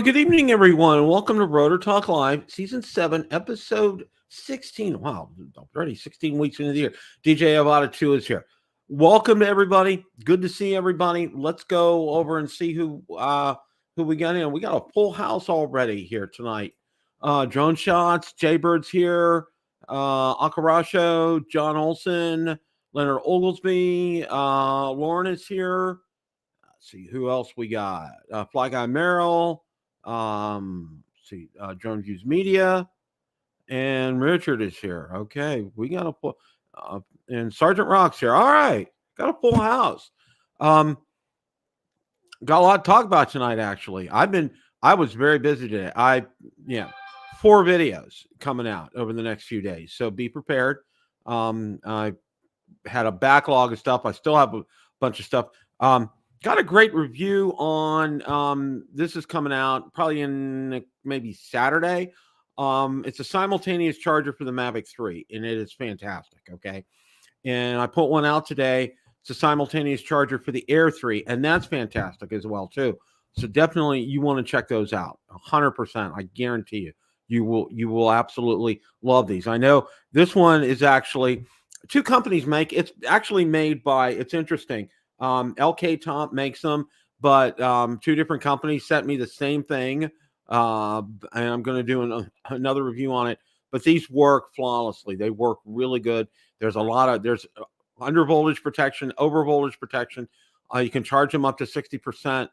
Good evening, everyone. Welcome to Rotor Talk Live, Season 7, Episode 16. Wow, already 16 weeks into the year. DJI Avata 2 is here. Welcome to everybody. Good to see everybody. Let's go over and see who we got in. We got a full house already here tonight. Drone Shots, Jaybird's here, Akarasho, John Olson, Leonard Oglesby, Lauren is here. Let's see who else we got. Fly Guy Merrill. Drone Views Media, and Richard is here. Okay, we got a full, and Sergeant Rock's here. All right, got a full house. Got a lot to talk about tonight. Actually, I was very busy today. 4 videos coming out over the next few days, so be prepared. I had a backlog of stuff. I still have a bunch of stuff. Got a great review on this is coming out probably in maybe Saturday. It's a simultaneous charger for the Mavic 3, and it is fantastic. Okay. And I put one out today. It's a simultaneous charger for the Air 3, and that's fantastic as well, too. So definitely you want to check those out. 100%. I guarantee you will absolutely love these. I know this one is actually 2 companies make. It's actually made by, it's interesting. LK Top makes them, but 2 different companies sent me the same thing, and I'm going to do another review on it. But these work flawlessly. They work really good. There's under voltage protection, over voltage protection. You can charge them up to 60%.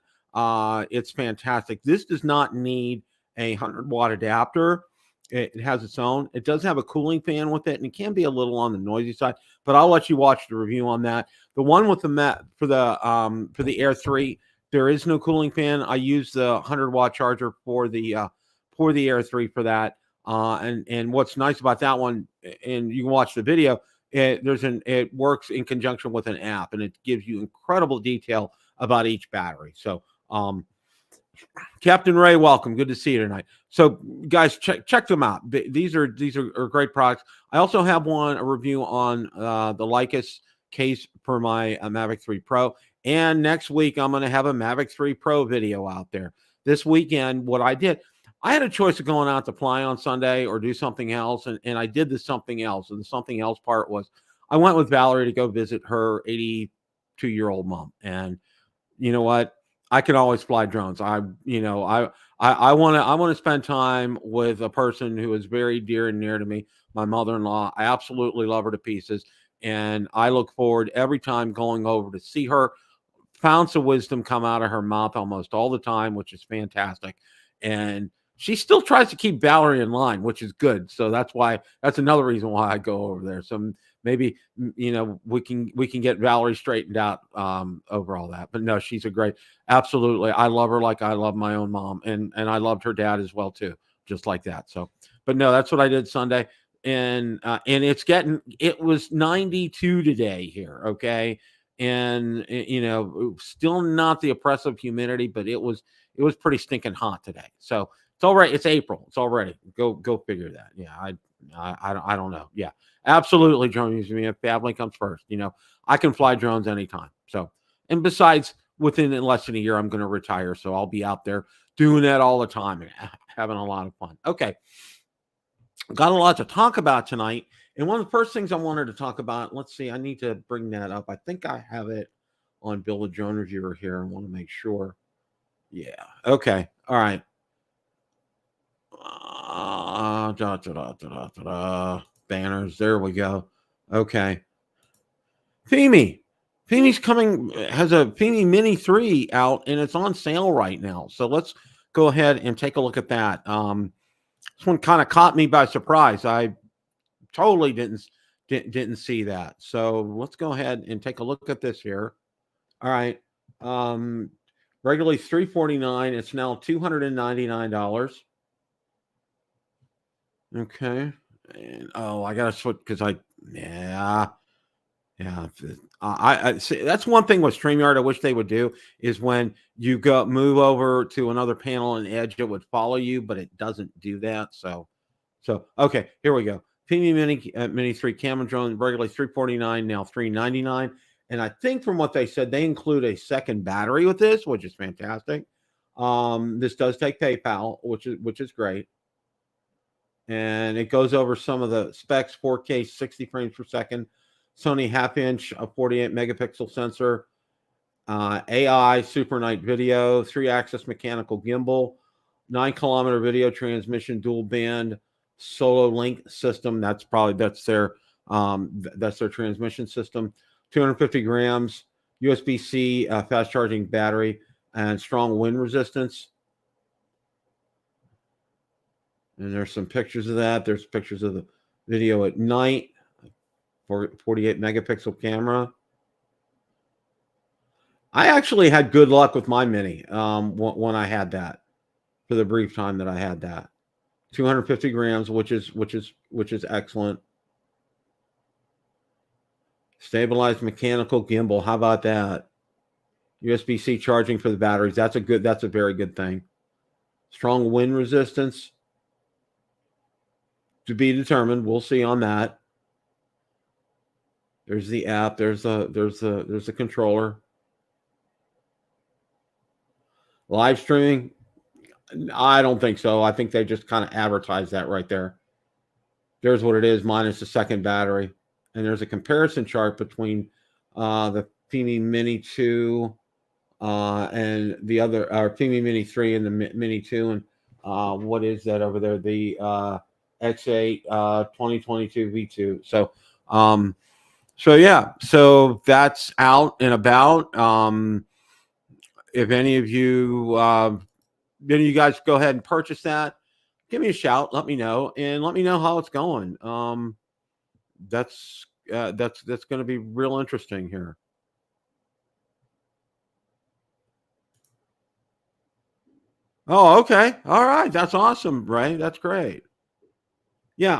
It's fantastic. This does not need a 100-watt adapter. It has its own. It does have a cooling fan with it, and it can be a little on the noisy side, but I'll let you watch the review on that. The one with for the Air 3, there is no cooling fan. I use the 100-watt charger for the Air 3 for that. And what's nice about that one, and you can watch the video, it works in conjunction with an app, and it gives you incredible detail about each battery. So Captain Ray, welcome. Good to see you tonight. So, guys, check them out. These are great products. I also have a review on the Lycus case for my Mavic 3 Pro. And next week, I'm going to have a Mavic 3 Pro video out there. This weekend, what I did, I had a choice of going out to fly on Sunday or do something else, and I did the something else. And the something else part was I went with Valerie to go visit her 82-year-old mom. And you know what? I can always fly drones. I want to spend time with a person who is very dear and near to me, my mother-in-law. I absolutely love her to pieces, and I look forward every time going over to see her. Founts of wisdom come out of her mouth almost all the time, which is fantastic. And she still tries to keep Valerie in line, which is good. So that's another reason why I go over there. So maybe, we can get Valerie straightened out over all that. But no, she's absolutely. I love her like I love my own mom. And I loved her dad as well, too, just like that. So, but no, that's what I did Sunday. And it was 92 today here. Okay. And, still not the oppressive humidity, but it was pretty stinking hot today. So it's all right. It's April. It's already go figure that. Yeah. I don't know. Yeah, absolutely. Drone using me. Family comes first. I can fly drones anytime. So, and besides, within less than a year, I'm going to retire. So I'll be out there doing that all the time and having a lot of fun. Okay. Got a lot to talk about tonight. And one of the first things I wanted to talk about, let's see, I need to bring that up. I think I have it on Bill the Drone Reviewer here. I want to make sure. Yeah. Okay. All right. Banners. There we go. Okay. Femi's coming, has a Femi Mini 3 out, and it's on sale right now. So let's go ahead and take a look at that. This one kind of caught me by surprise. I totally didn't see that. So let's go ahead and take a look at this here. All right. Regularly $349. It's now $299. Okay. And I gotta switch because I see. That's one thing with StreamYard I wish they would do is when you move over to another panel and Edge, it would follow you, but it doesn't do that. So okay, here we go. Femi Mini 3 camera drone, regularly $349, now $399. And I think from what they said, they include a second battery with this, which is fantastic. This does take PayPal, which is great. And it goes over some of the specs: 4K, 60 frames per second, Sony half-inch, a 48 megapixel sensor, AI super night video, 3-axis mechanical gimbal, 9-kilometer video transmission, dual band solo link system. That's their transmission system. 250 grams, USB-C fast charging battery, and strong wind resistance. And there's some pictures of that. There's pictures of the video at night. 48 megapixel camera. I actually had good luck with my Mini when I had that, for the brief time that I had that. 250 grams, which is excellent. Stabilized mechanical gimbal. How about that? USB-C charging for the batteries. That's a very good thing. Strong wind resistance. To be determined. We'll see on that. There's the app. There's the controller. Live streaming? I don't think so. I think they just kind of advertise that right there. There's what it is, minus the second battery. And there's a comparison chart between the Fimi Mini 2 and the other, or Fimi Mini 3 and the Mini 2. And what is that over there? The X8 2022 V2. So yeah, so that's out and about. If any of you guys go ahead and purchase that, give me a shout. Let me know, and let me know how it's going. That's going to be real interesting here. Oh, okay. All right. That's awesome, Ray. That's great. Yeah,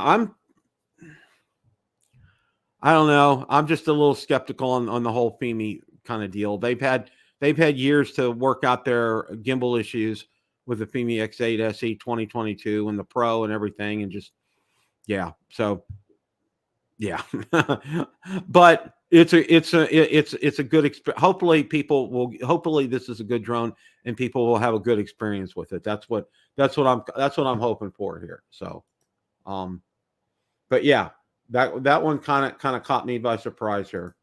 I don't know. I'm just a little skeptical on the whole Fimi kind of deal. They've had years to work out their gimbal issues with the Fimi X8 SE 2022 and the Pro and everything, and just yeah. So yeah, but it's a good experience. Hopefully this is a good drone and people will have a good experience with it. That's what I'm hoping for here. So, but yeah, that one kind of caught me by surprise here.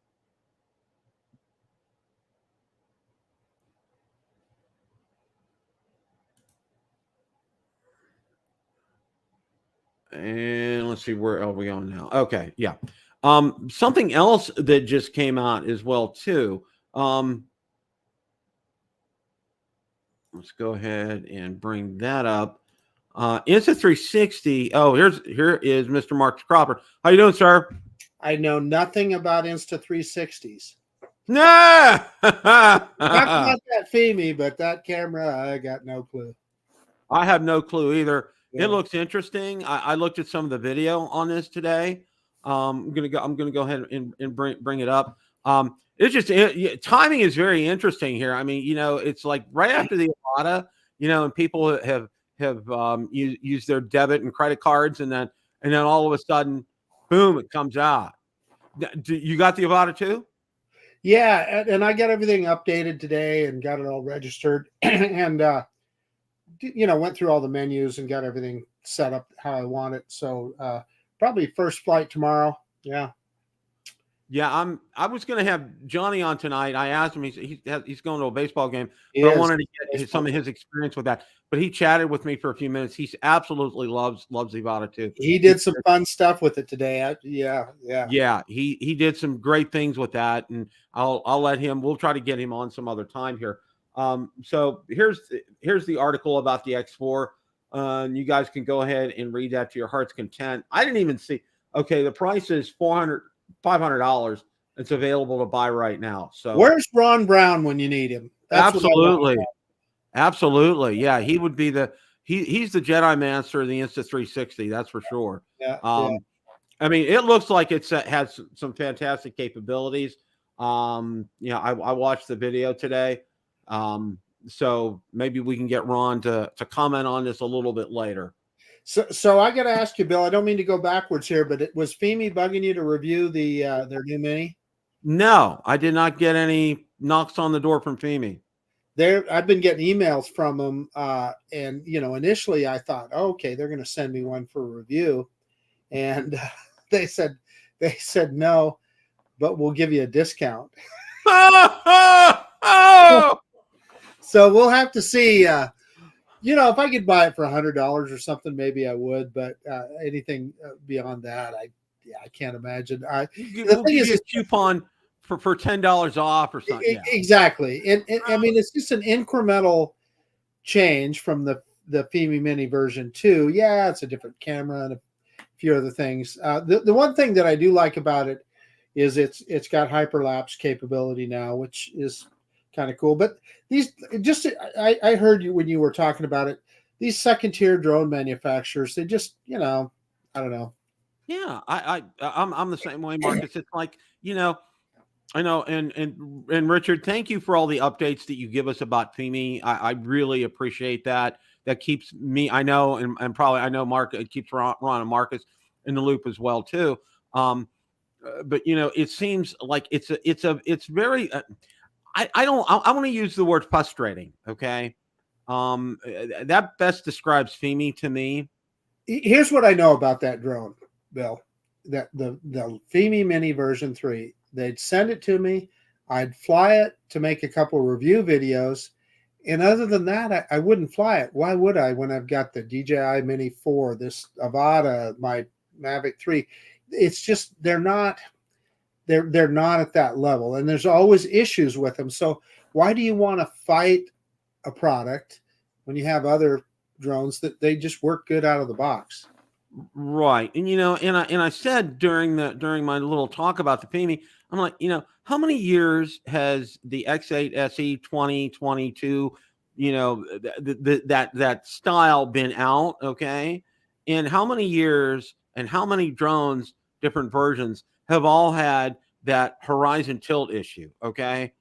And let's see, where are we going now? Okay, yeah. Something else that just came out as well too. Let's go ahead and bring that up. Insta360. Oh, here is Mr. Marcus Crawford. How you doing, sir? I know nothing about Insta360s. Nah! Not that Fimi, but that camera, I got no clue. I have no clue either. Yeah. It looks interesting. I looked at some of the video on this today. I'm gonna go ahead and bring it up. It's just timing is very interesting here. I mean, it's like right after the Avata, and people have used their debit and credit cards, and then all of a sudden, boom, it comes out. You got the Avata too? Yeah, and I got everything updated today and got it all registered, and went through all the menus and got everything set up how I want it. So probably first flight tomorrow. Yeah. Yeah, I was going to have Johnny on tonight. I asked him. He's going to a baseball game, but I wanted to get some of his experience with that. But he chatted with me for a few minutes. He absolutely loves the Avata too. He did some fun stuff with it today. Yeah. He did some great things with that, and I'll let him. We'll try to get him on some other time here. So here's the article about the X4. You guys can go ahead and read that to your heart's content. I didn't even see. Okay, the price is $500. It's available to buy right now. So where's Ron Brown when you need him? That's absolutely. Yeah, he would be he's the Jedi Master of the Insta360. That's for sure. Yeah. I mean, it looks like it has some fantastic capabilities. I watched the video today. So maybe we can get Ron to comment on this a little bit later. So I got to ask you, Bill, I don't mean to go backwards here, but was Fimi bugging you to review their new Mini? No, I did not get any knocks on the door from Fimi. I've been getting emails from them, and initially I thought, okay, they're going to send me one for review, and they said no, but we'll give you a discount. So we'll have to see. If I could buy it for $100 or something, maybe I would. But anything beyond that, I can't imagine. We'll give you a coupon for $10 off or something. Yeah. Exactly, and I mean it's just an incremental change from the FIMI Mini version 2. Yeah, it's a different camera and a few other things. The one thing that I do like about it is it's got hyperlapse capability now, which is kind of cool. But I heard you when you were talking about it. These second tier drone manufacturers, they just I don't know. Yeah, I'm the same way, Marcus. It's like I know, and Richard, thank you for all the updates that you give us about FIMI. I really appreciate that. That keeps me, I know, and probably I know Mark, it keeps Ron and Marcus in the loop as well too. But it seems like it's very. I want to use the word frustrating. Okay, that best describes FIMI to me. Here's what I know about that drone, Bill. That the FIMI Mini version 3. They'd send it to me. I'd fly it to make a couple review videos. And other than that, I wouldn't fly it. Why would I when I've got the DJI Mini 4, this Avata, my Mavic 3? It's just they're not at that level. And there's always issues with them. So why do you want to fight a product when you have other drones that they just work good out of the box? Right. And and I said during my little talk about the FIMI, I'm like, how many years has the X8 SE 2022, that style been out, okay? And how many years and how many drones, different versions, have all had that horizon tilt issue, okay?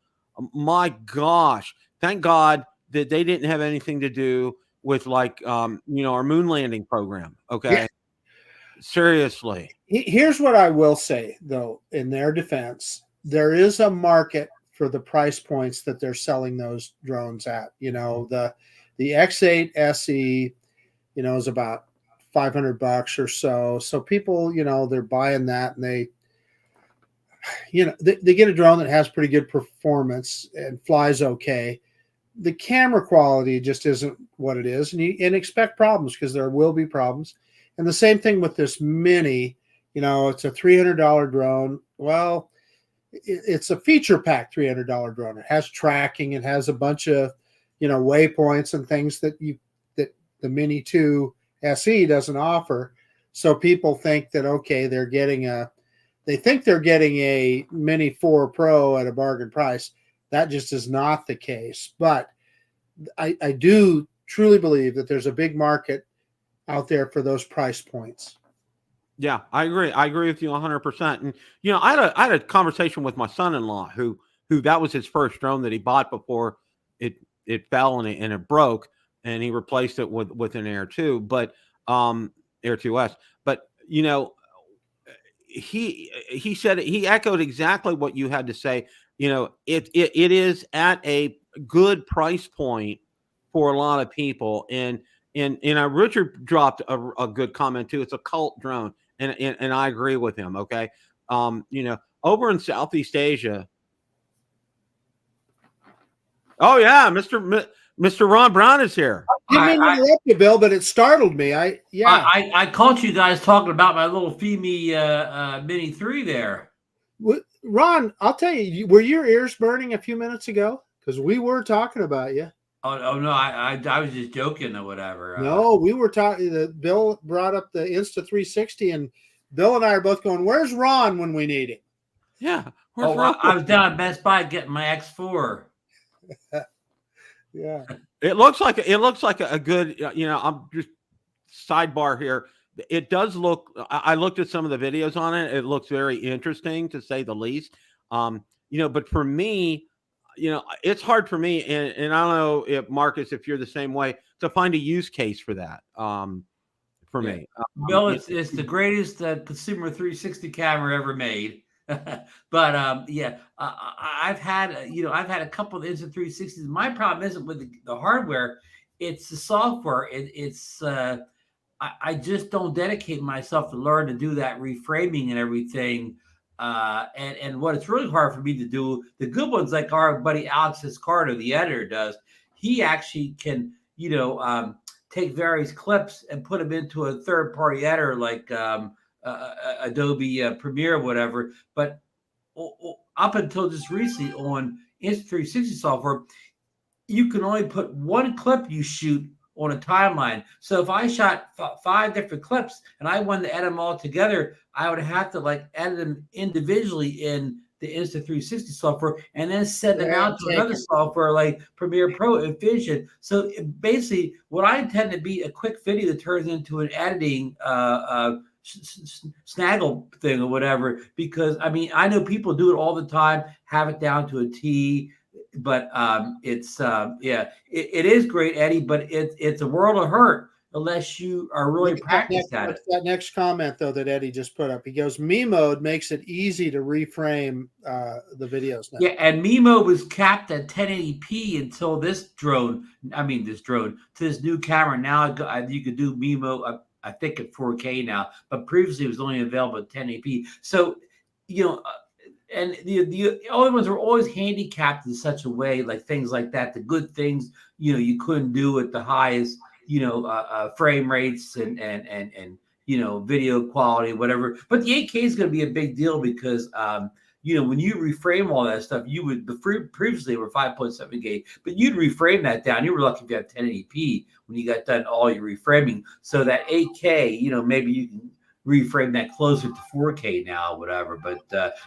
My gosh, thank God that they didn't have anything to do with our moon landing program, okay? Yeah. Seriously. Here's what I will say, though, in their defense, there is a market for the price points that they're selling those drones at. The X8 SE, is about $500 or so. So people, they're buying that, and they get a drone that has pretty good performance and flies okay. The camera quality just isn't what it is, and expect problems, because there will be problems. And the same thing with this Mini, it's a $300 drone. Well, it's a feature pack $300 drone. It has tracking. It has a bunch of, waypoints and things that the Mini 2 SE doesn't offer. So people think that, okay, they're getting a Mini 4 Pro at a bargain price. That just is not the case. But I do truly believe that there's a big market out there for those price points. Yeah, I agree. I agree with you 100%. And I had a conversation with my son-in-law who that was his first drone that he bought before it fell and it broke, and he replaced it with an Air 2, but Air 2S. But he said, he echoed exactly what you had to say. It is at a good price point for a lot of people, and Richard dropped a good comment too. It's a cult drone, and I agree with him. Okay, over in Southeast Asia. Oh yeah, Mr. Ron Brown is here. I didn't interrupt you, Bill, but it startled me. I caught you guys talking about my little FIMI Mini 3 there. Ron, I'll tell you, were your ears burning a few minutes ago? Because we were talking about you. Oh no, I was just joking or whatever. No, we were talking. Bill brought up the Insta360, and Bill and I are both going, "Where's Ron when we need him?" Yeah, Ron? I was down at Best Buy getting my X4. Yeah, it looks like a good. I'm just sidebar here. It does look. I looked at some of the videos on it. It looks very interesting, to say the least. But for me, it's hard for me, and I don't know if Marcus, if you're the same way, to find a use case for that. For me, Bill, it's the greatest consumer 360 camera ever made. But yeah, I've had I've had a couple of Insta360s. My problem isn't with the hardware; it's the software. I just don't dedicate myself to learn to do that reframing and everything. And what it's really hard for me to do, the good ones like our buddy Alex Carter, the editor, does. He actually can take various clips and put them into a third-party editor like Adobe Premiere or whatever. But up until just recently on Insta360 software, you can only put one clip you shoot on a timeline. So if I shot 5 different clips and I wanted to edit them all together, I would have to like edit them individually in the Insta360 software and then send them out to another software like Premiere Pro and Vision. So basically, what I intend to be a quick video that turns into an editing snaggle thing or whatever, because I mean, I know people do it all the time, have it down to a T, but it's it is great, Eddie, but it's a world of hurt unless you are really practiced at it. That next comment though that Eddie just put up, he goes, Me mode makes it easy to reframe the videos now. Yeah, and Me mode was capped at 1080p until this new camera. Now you could do Me mode, I think at 4K now, but previously it was only available at 1080p. So, and the other ones were always handicapped in such a way, like things like that. The good things, you couldn't do at the highest, frame rates and video quality, whatever. But the 8K is going to be a big deal because, when you reframe all that stuff, you would previously were 5.7K, but you'd reframe that down. You were lucky if you had 1080p when you got done all your reframing. So that 8K, maybe you can reframe that closer to 4K now, whatever. But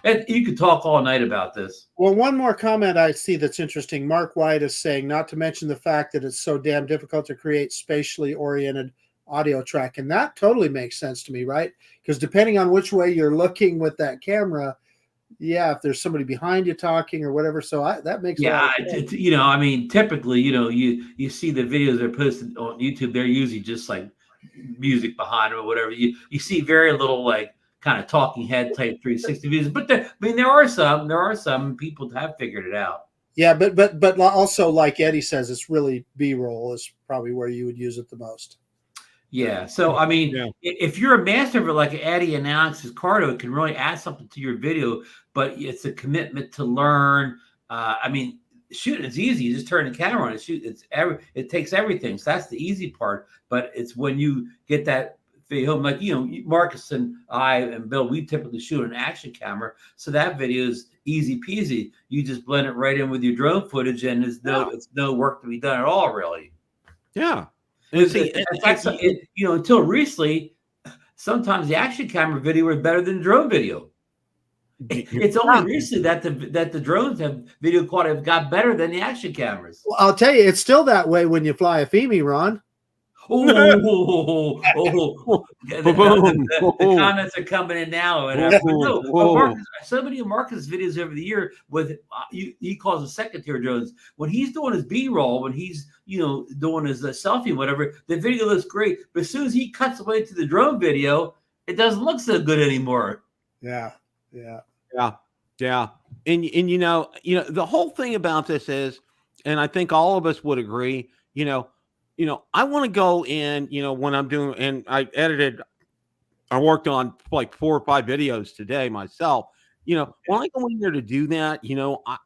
and you could talk all night about this. Well, one more comment I see that's interesting. Mark White is saying, not to mention the fact that it's so damn difficult to create spatially oriented audio track. And that totally makes sense to me, right? Because depending on which way you're looking with that camera, if there's somebody behind you talking or whatever, so that makes I mean, typically, you see the videos that are posted on YouTube, they're usually just like music behind them or whatever. You see very little like kind of talking head type 360 videos, but there are some people have figured it out. Yeah, but also like Eddie says, it's really B-roll is probably where you would use it the most. Yeah. So, I mean, if you're a master of it, like Eddie and Alex Cardo, it can really add something to your video, but it's a commitment to learn. I mean, shooting is easy. You just turn the camera on and shoot. It takes everything. So that's the easy part. But it's when you get that video home, like, Marcus and I and Bill, we typically shoot an action camera. So that video is easy peasy. You just blend it right in with your drone footage and it's no work to be done at all, really. Yeah. Until recently, sometimes the action camera video is better than the drone video. It's only recently that the drones have video quality have got better than the action cameras. Well, I'll tell you, it's still that way when you fly a FEMI, Ron. The comments are coming in now. So many of Marcus' videos over the year with he calls them second-tier drones. When he's doing his B-roll, when he's doing his selfie, whatever, the video looks great. But as soon as he cuts away to the drone video, it doesn't look so good anymore. Yeah. And the whole thing about this is, and I think all of us would agree, I want to go in, when I'm doing, and I worked on like 4 or 5 videos today myself. When I go in there to do that,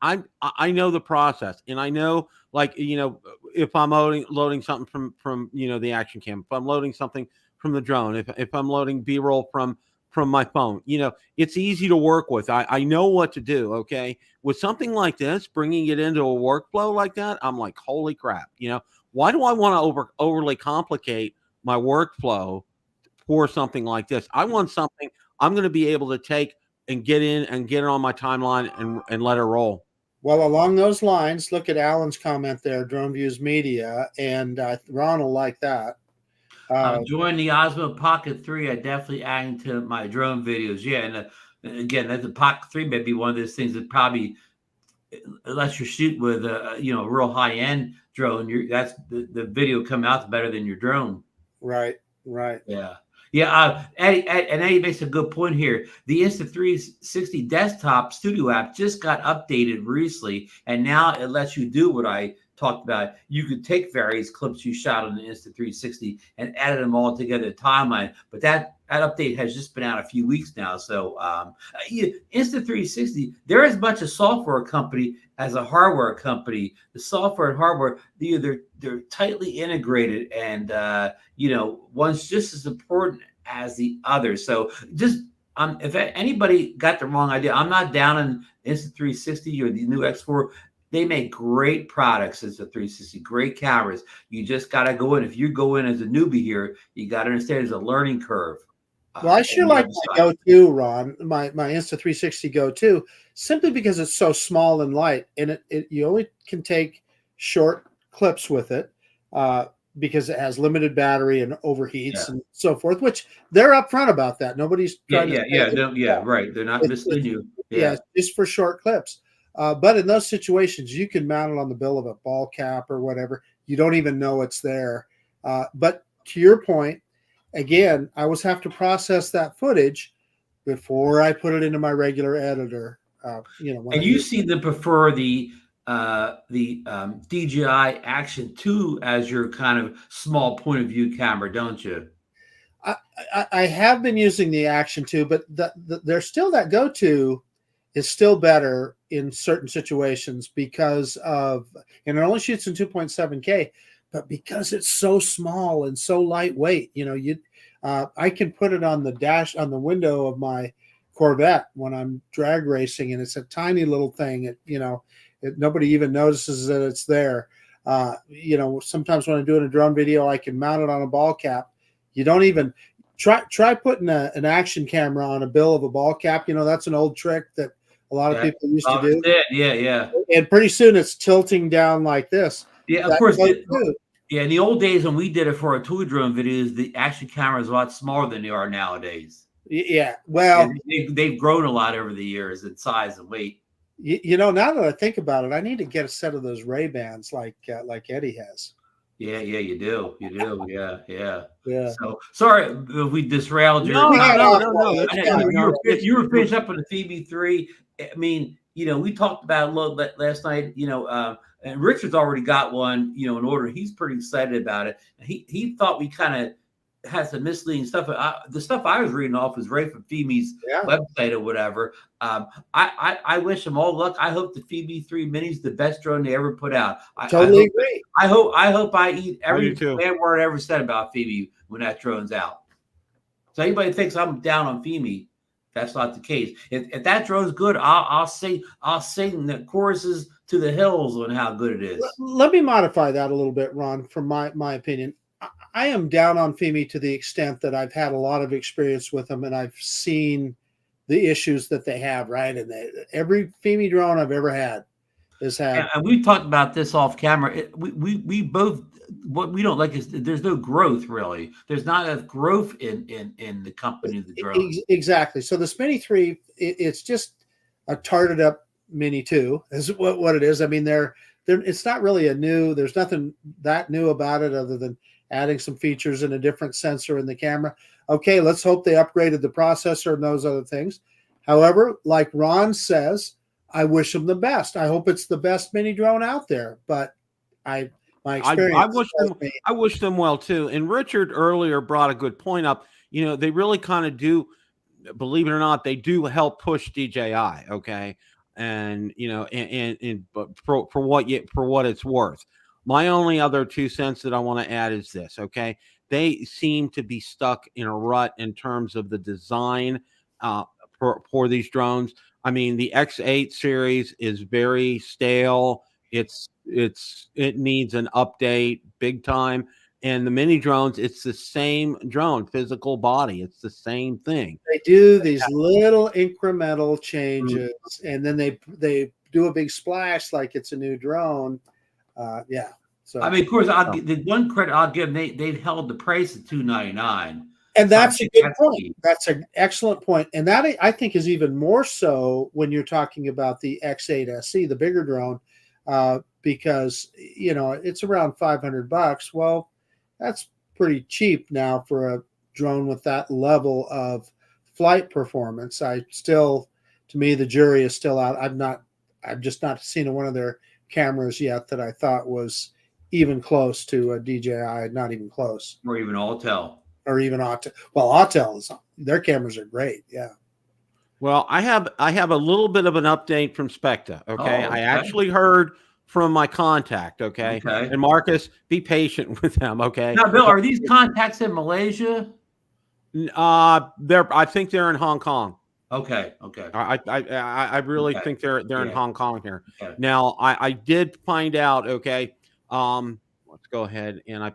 I know the process, and I know, like, if I'm loading something from the action cam, if I'm loading something from the drone, if I'm loading B-roll from my phone, it's easy to work with. I know what to do. Okay. With something like this, bringing it into a workflow like that, I'm like, holy crap, why do I want to overly complicate my workflow for something like this? I want something I'm going to be able to take and get in and get it on my timeline and let it roll. Well, along those lines, look at Alan's comment there, Drone Views Media, and Ron will like that. Join the Osmo Pocket 3. I definitely adding to my drone videos. Yeah, and again, the Pocket 3 may be one of those things that probably, unless you're shooting with a real high end drone, that's the video coming out better than your drone. Right. Yeah. Yeah, and Eddie makes a good point here. The Insta360 desktop studio app just got updated recently, and now it lets you do what I talked about. You could take various clips you shot on the Insta360 and edit them all together timeline. But that update has just been out a few weeks now. So Insta360, they're as much a software company as a hardware company. The software and hardware, they're tightly integrated, and one's just as important as the other. So just if anybody got the wrong idea, I'm not down on Insta360 or the new X4. They make great products as a 360, great cameras. You just got to go in. If you go in as a newbie here, you got to understand there's a learning curve. Well, I sure like my go-to, Ron, my Insta360 go-to, simply because it's so small and light, and you only can take short clips with it because it has limited battery and overheats and so forth, which they're upfront about that. Nobody's trying to right. They're not misleading you. Yeah, just for short clips. But in those situations, you can mount it on the bill of a ball cap or whatever. You don't even know it's there. But to your point, again, I always have to process that footage before I put it into my regular editor. And you seem to prefer the DJI Action 2 as your kind of small point of view camera, don't you? I have been using the Action 2, but there's still that go-to is still better in certain situations because of, and it only shoots in 2.7K, but because it's so small and so lightweight, I can put it on the window of my Corvette when I'm drag racing, and it's a tiny little thing. Nobody even notices that it's there. Sometimes when I'm doing a drone video, I can mount it on a ball cap. You don't even try putting an action camera on a bill of a ball cap. That's an old trick that a lot of people used to do. Yeah. And pretty soon it's tilting down like this. Yeah, of course. In the old days when we did it for our toy drone videos, the action camera is a lot smaller than they are nowadays. Yeah, well, they've grown a lot over the years in size and weight. Now that I think about it, I need to get a set of those Ray-Bans like Eddie has. Yeah, you do. Yeah. So sorry if we derailed your. No. If you were finished up with the Phoebe 3, I mean, we talked about it a little bit last night. And Richard's already got one, in order. He's pretty excited about it. He thought we kind of had some misleading stuff. The stuff I was reading off was right from Phoebe's website or whatever. I wish him all luck. I hope the Phoebe 3 Mini is the best drone they ever put out. Totally agree. I hope I eat every bad word I ever said about Phoebe when that drone's out. So anybody thinks I'm down on Phoebe, that's not the case. If that drone's good, I'll sing the choruses to the hills on how good it is. Let me modify that a little bit, Ron, from my opinion. I am down on Fimi to the extent that I've had a lot of experience with them, and I've seen the issues that they have, right? And every Fimi drone I've ever had has had. And we've talked about this off camera. We both, what we don't like is there's no growth, really. There's not enough growth in the company of the drone. Exactly. So the Mini 3, it's just a tarted up Mini 2 is what it is. I mean, it's not really there's nothing that new about it other than adding some features and a different sensor in the camera. Okay, let's hope they upgraded the processor and those other things. However, like Ron says, I wish them the best. I hope it's the best mini drone out there. But my experience, I wish them well too. And Richard earlier brought a good point up. They really kind of do, believe it or not, they do help push DJI. Okay, and but for what it's worth. My only other 2 cents that I want to add is this, okay? They seem to be stuck in a rut in terms of the design for these drones. I mean, the X8 series is very stale. It needs an update big time. And the mini drones, it's the same drone, physical body. It's the same thing. They do these little incremental changes, and then they do a big splash like it's a new drone. So I mean, of course, the one credit I'll give them, they've held the price at $299, and that's a good point. That's an excellent point, and that I think is even more so when you're talking about the X8 SE, the bigger drone, because it's around $500. Well, that's pretty cheap now for drone with that level of flight performance. To me, the jury is still out. I've just not seen one of their cameras yet that I thought was even close to a DJI, not even close. Or even Autel. Or even Autel. Well, Autel, their cameras are great. Yeah. Well, I have a little bit of an update from Specta. Okay. Oh, I actually heard from my contact. Okay. Okay. And Marcus, be patient with them. Okay. Now, Bill, are these contacts in Malaysia? I think they're in Hong Kong. Okay. Okay. I really Okay. think they're in Hong Kong here. Okay. Now I did find out. Okay. Let's go ahead, and I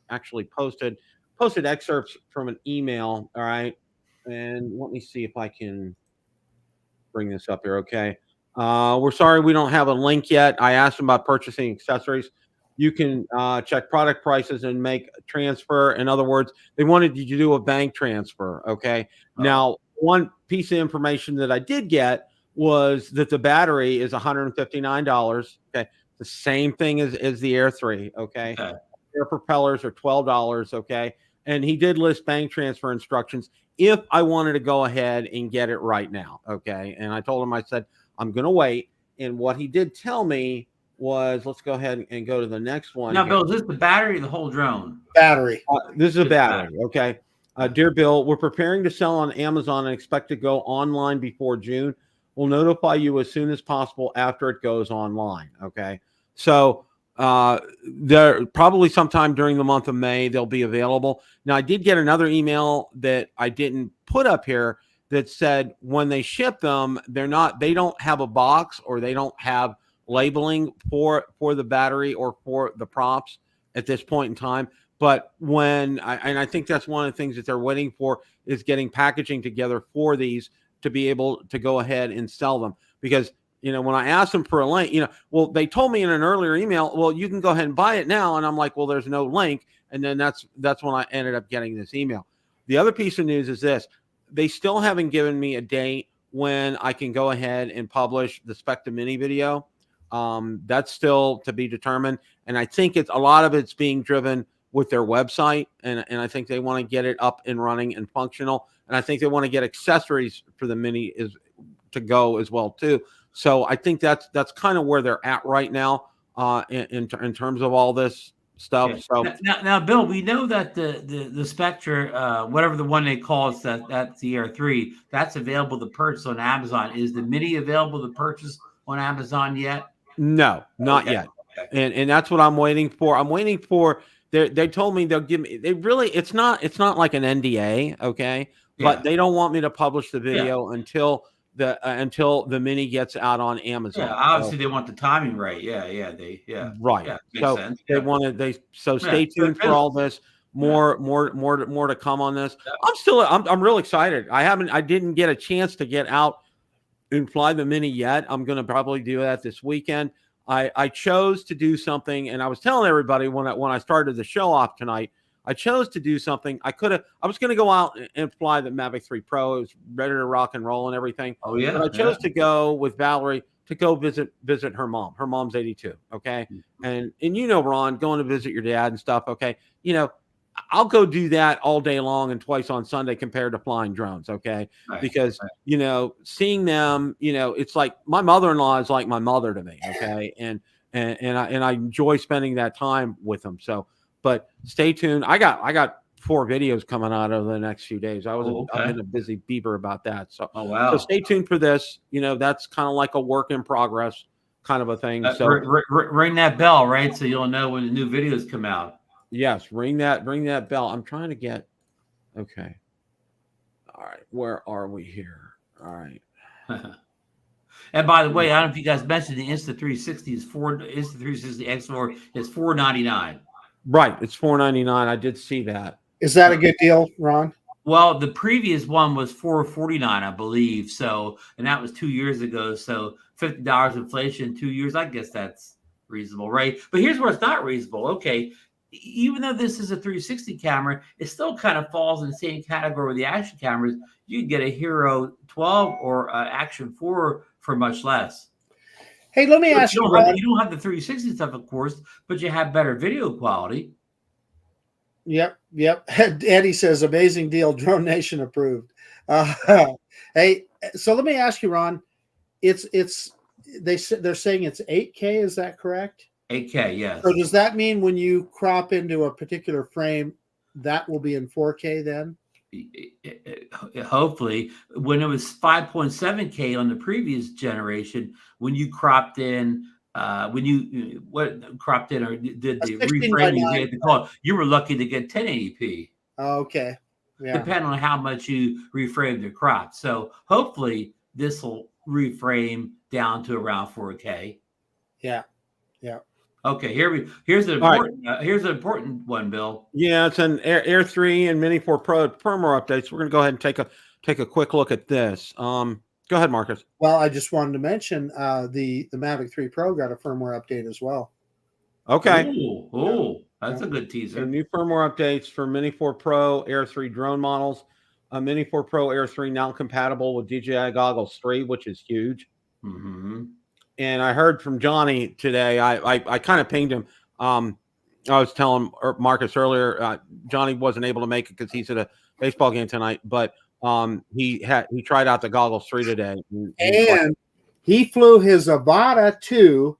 actually posted excerpts from an email. All right. And let me see if I can bring this up here. Okay. We're sorry we don't have a link yet. I asked them about purchasing accessories. You can check product prices and make a transfer. In other words, they wanted you to do a bank transfer. Okay. Oh. Now, one piece of information that I did get was that the battery is $159. Okay. The same thing as the Air 3. Okay. Air propellers are $12. Okay. And he did list bank transfer instructions if I wanted to go ahead and get it right now. Okay. And I told him, I said, I'm going to wait. And what he did tell me was, let's go ahead and go to the next one. Now, Bill, is this the battery or the whole drone? Battery. This is a battery. Okay. Dear Bill, we're preparing to sell on Amazon and expect to go online before June. We'll notify you as soon as possible after it goes online. Okay. So there probably sometime during the month of May, they'll be available. Now, I did get another email that I didn't put up here that said when they ship them, they don't have a box, or they don't have labeling for the battery or for the props at this point in time. But I think that's one of the things that they're waiting for, is getting packaging together for these to be able to go ahead and sell them. Because, when I asked them for a link, well, they told me in an earlier email, well, you can go ahead and buy it now. And I'm like, well, there's no link. And then that's when I ended up getting this email. The other piece of news is this: they still haven't given me a date when I can go ahead and publish the Specta Mini video. That's still to be determined. And I think a lot of it's being driven with their website. And I think they want to get it up and running and functional. And I think they want to get accessories for the Mini to go as well too. So I think that's kind of where they're at right now in terms of all this stuff. Yeah. So now, Bill, we know that the Spectra, whatever the one they call it, that's the Air 3, that's available to purchase on Amazon. Is the Mini available to purchase on Amazon yet? No, not yet. Okay. And that's what I'm waiting for. I'm waiting for. They told me they'll give me. It's not like an NDA, okay? Yeah. But they don't want me to publish the video until the Mini gets out on Amazon. Yeah, obviously they want the timing right. Right. Yeah, so sense. They want to. So stay tuned for all this. More to come on this. Yeah. I'm real excited. I didn't get a chance to get out and fly the Mini yet. I'm going to probably do that this weekend. I chose to do something, and I was telling everybody when I started the show off tonight, I chose to do something. I was going to go out and fly the Mavic 3 Pro. It was ready to rock and roll and everything. Oh yeah. But I chose to go with Valerie to go visit her mom. Her mom's 82. Okay. Mm-hmm. And Ron, going to visit your dad and stuff. Okay. I'll go do that all day long and twice on Sunday compared to flying drones. Okay. Right. Because, seeing them, it's like my mother-in-law is like my mother to me. Okay. And I enjoy spending that time with them. So, but stay tuned. I got 4 videos coming out over the next few days. I've been a busy beaver about that. So, so stay tuned for this. That's kind of like a work in progress kind of a thing. So ring that bell, right? So you'll know when the new videos come out. Yes, ring that bell. I'm trying to get. Okay. All right. Where are we here? All right. And by the way, I don't know if you guys mentioned the Insta360 Insta360 X4 is $499. Right. It's $499. I did see that. Is that a good deal, Ron? Well, the previous one was $449, I believe. So, and that was 2 years ago. So $50 inflation in 2 years. I guess that's reasonable, right? But here's where it's not reasonable. Okay. Even though this is a 360 camera, it still kind of falls in the same category with the action cameras. You can get a Hero 12 or Action 4 for much less. Hey, let me ask you. You don't have the 360 stuff, of course, but you have better video quality. Yep. Eddie says, amazing deal. Drone Nation approved. Hey, so let me ask you, Ron. They're saying it's 8K. Is that correct? 8K, yes. So does that mean when you crop into a particular frame, that will be in 4K then? Hopefully, when it was 5.7K on the previous generation, when you cropped in, cropped in or did the reframing, you had to call it, you were lucky to get 1080p. Okay. Yeah. Depending on how much you reframe the crop. So hopefully this will reframe down to around 4K. Yeah. Okay, here's an important one, Bill. Yeah, it's an Air 3 and Mini 4 Pro firmware updates. We're going to go ahead and take a quick look at this. Go ahead, Marcus. Well, I just wanted to mention the Mavic 3 Pro got a firmware update as well. Okay. That's a good teaser. New firmware updates for Mini 4 Pro Air 3 drone models. Mini 4 Pro Air 3 now compatible with DJI Goggles 3, which is huge. Mm-hmm. And I heard from Johnny today. I kind of pinged him. I was telling Marcus earlier, Johnny wasn't able to make it because he's at a baseball game tonight. But he tried out the Goggles 3 today, and he flew his Avata 2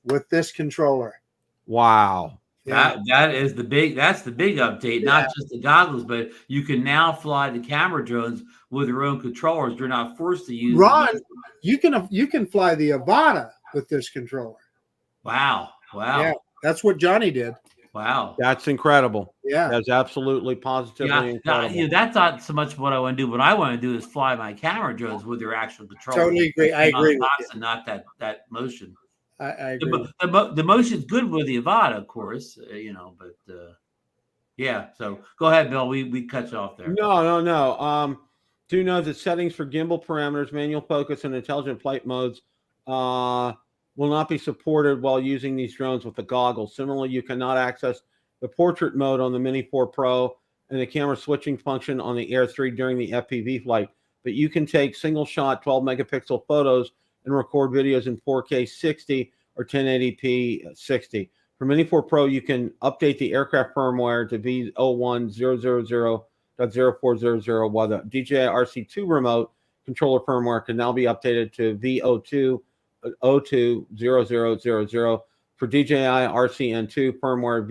with this controller. Wow. That's the big update, not just the goggles, but you can now fly the camera drones with your own controllers. You're not forced to use. Ron, you can fly the Avata with this controller. Wow. Yeah, that's what Johnny did. Wow. That's incredible. Yeah. That's absolutely positively incredible. That's not so much what I want to do. What I want to do is fly my camera drones with their actual controller. Totally agree. I agree with you. And not that motion. I agree. The motion's good with the Avata, of course, but yeah. So go ahead, Bill. We cut you off there. No. Do know that settings for gimbal parameters, manual focus, and intelligent flight modes will not be supported while using these drones with the goggles. Similarly, you cannot access the portrait mode on the Mini 4 Pro and the camera switching function on the Air 3 during the FPV flight, but you can take single shot 12 megapixel photos and record videos in 4K 60 or 1080p 60. For Mini 4 Pro, you can update the aircraft firmware to V01.000.0400, while the DJI RC2 remote controller firmware can now be updated to V02.02.0000. For DJI RC N2 firmware,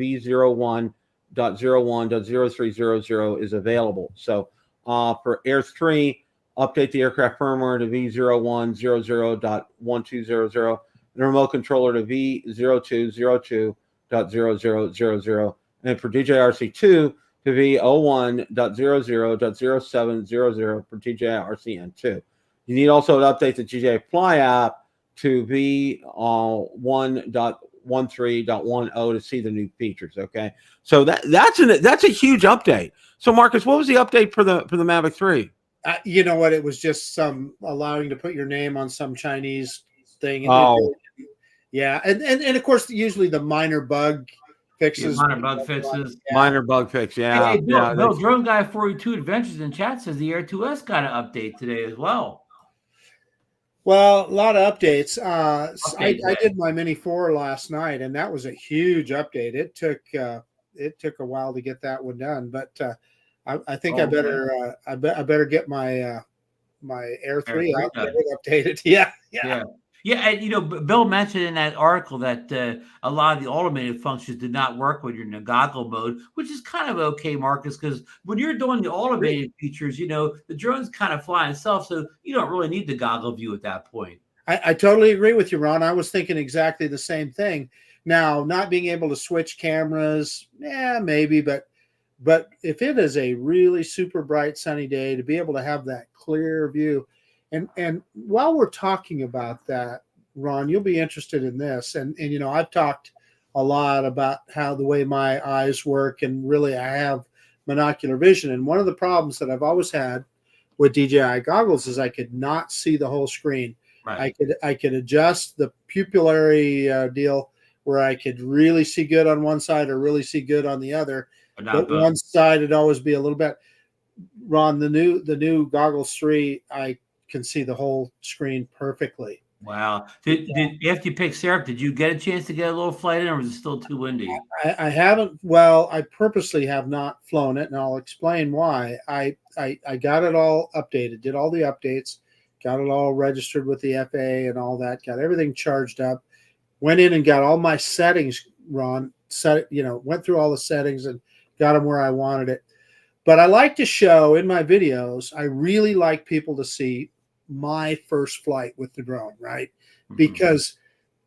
V01.01.0300 is available. So for Air 3, update the aircraft firmware to V01.00.1200 and remote controller to V02.02.0000. And for DJI RC2 to V01.00.0700 for DJI RC N2. You need also to update the DJI Fly app to V1.13.10 to see the new features. Okay, so that's a huge update. So Marcus, what was the update for the Mavic 3? You know what? It was just some allowing to put your name on some Chinese thing. Yeah, and of course, usually the minor bug fixes. Minor bug fixes. Minor bug fix. Yeah. Hey, Bill, Drone Guy 42 Adventures in chat says the Air 2S got an update today as well. Well, a lot of updates. I did my Mini 4 last night, and that was a huge update. It took a while to get that one done, but I think I better get my my Air 3 out there updated. Yeah. And Bill mentioned in that article that a lot of the automated functions did not work when you're in the goggle mode, which is kind of okay, Marcus, because when you're doing the automated features, the drones kind of fly itself, so you don't really need the goggle view at that point. I totally agree with you, Ron. I was thinking exactly the same thing. Now, not being able to switch cameras, maybe, but if it is a really super bright sunny day, to be able to have that clear view. And while we're talking about that, Ron, you'll be interested in this. And I've talked a lot about how the way my eyes work, and really I have monocular vision. And one of the problems that I've always had with DJI goggles is I could not see the whole screen. Right. I could adjust the pupillary deal where I could really see good on one side or really see good on the other. But one side would always be a little bit. Ron, the new goggles 3, I can see the whole screen perfectly. Wow. After you picked Syrup, did you get a chance to get a little flight in, or was it still too windy? I haven't. Well, I purposely have not flown it, and I'll explain why. I got it all updated, did all the updates, got it all registered with the FAA and all that, got everything charged up, went in and got all my settings, Ron, went through all the settings and got them where I wanted it. But I like to show in my videos, I really like people to see my first flight with the drone, right? Mm-hmm. Because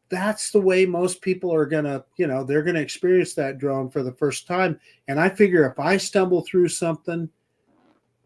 that's the way most people are going to, they're going to experience that drone for the first time. And I figure if I stumble through something,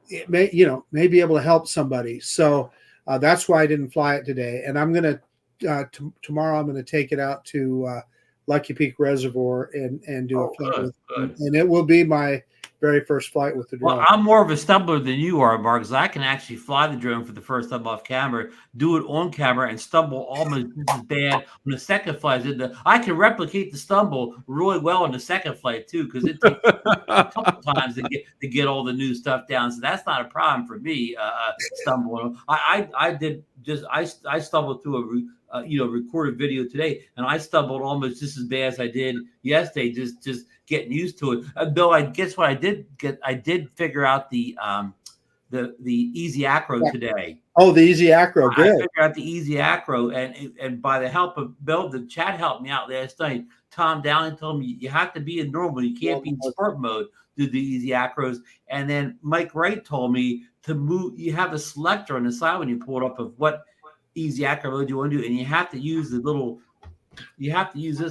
it may, may be able to help somebody. So that's why I didn't fly it today. And I'm going to, tomorrow, I'm going to take it out to Lucky Peak Reservoir and do a flight with it. And it will be my very first flight with the drone. Well, I'm more of a stumbler than you are, Mark, because I can actually fly the drone for the first time off camera, do it on camera, and stumble almost just as bad on the second flight. I can replicate the stumble really well on the second flight too, because it takes a couple times to get all the new stuff down. So that's not a problem for me. Stumbling. I stumbled through a recorded video today, and I stumbled almost just as bad as I did yesterday. Just getting used to it. Bill, I guess what I did figure out the Easy Acro today. Oh, the Easy Acro, good. I figured out the Easy Acro, and by the help of Bill, the chat helped me out last night. Tom Dowling told me you have to be in normal, you can't be in sport mode. Do the Easy Acros, and then Mike Wright told me to move. You have a selector on the side when you pull it up of what Easy Acro mode you want to do, and you have to use this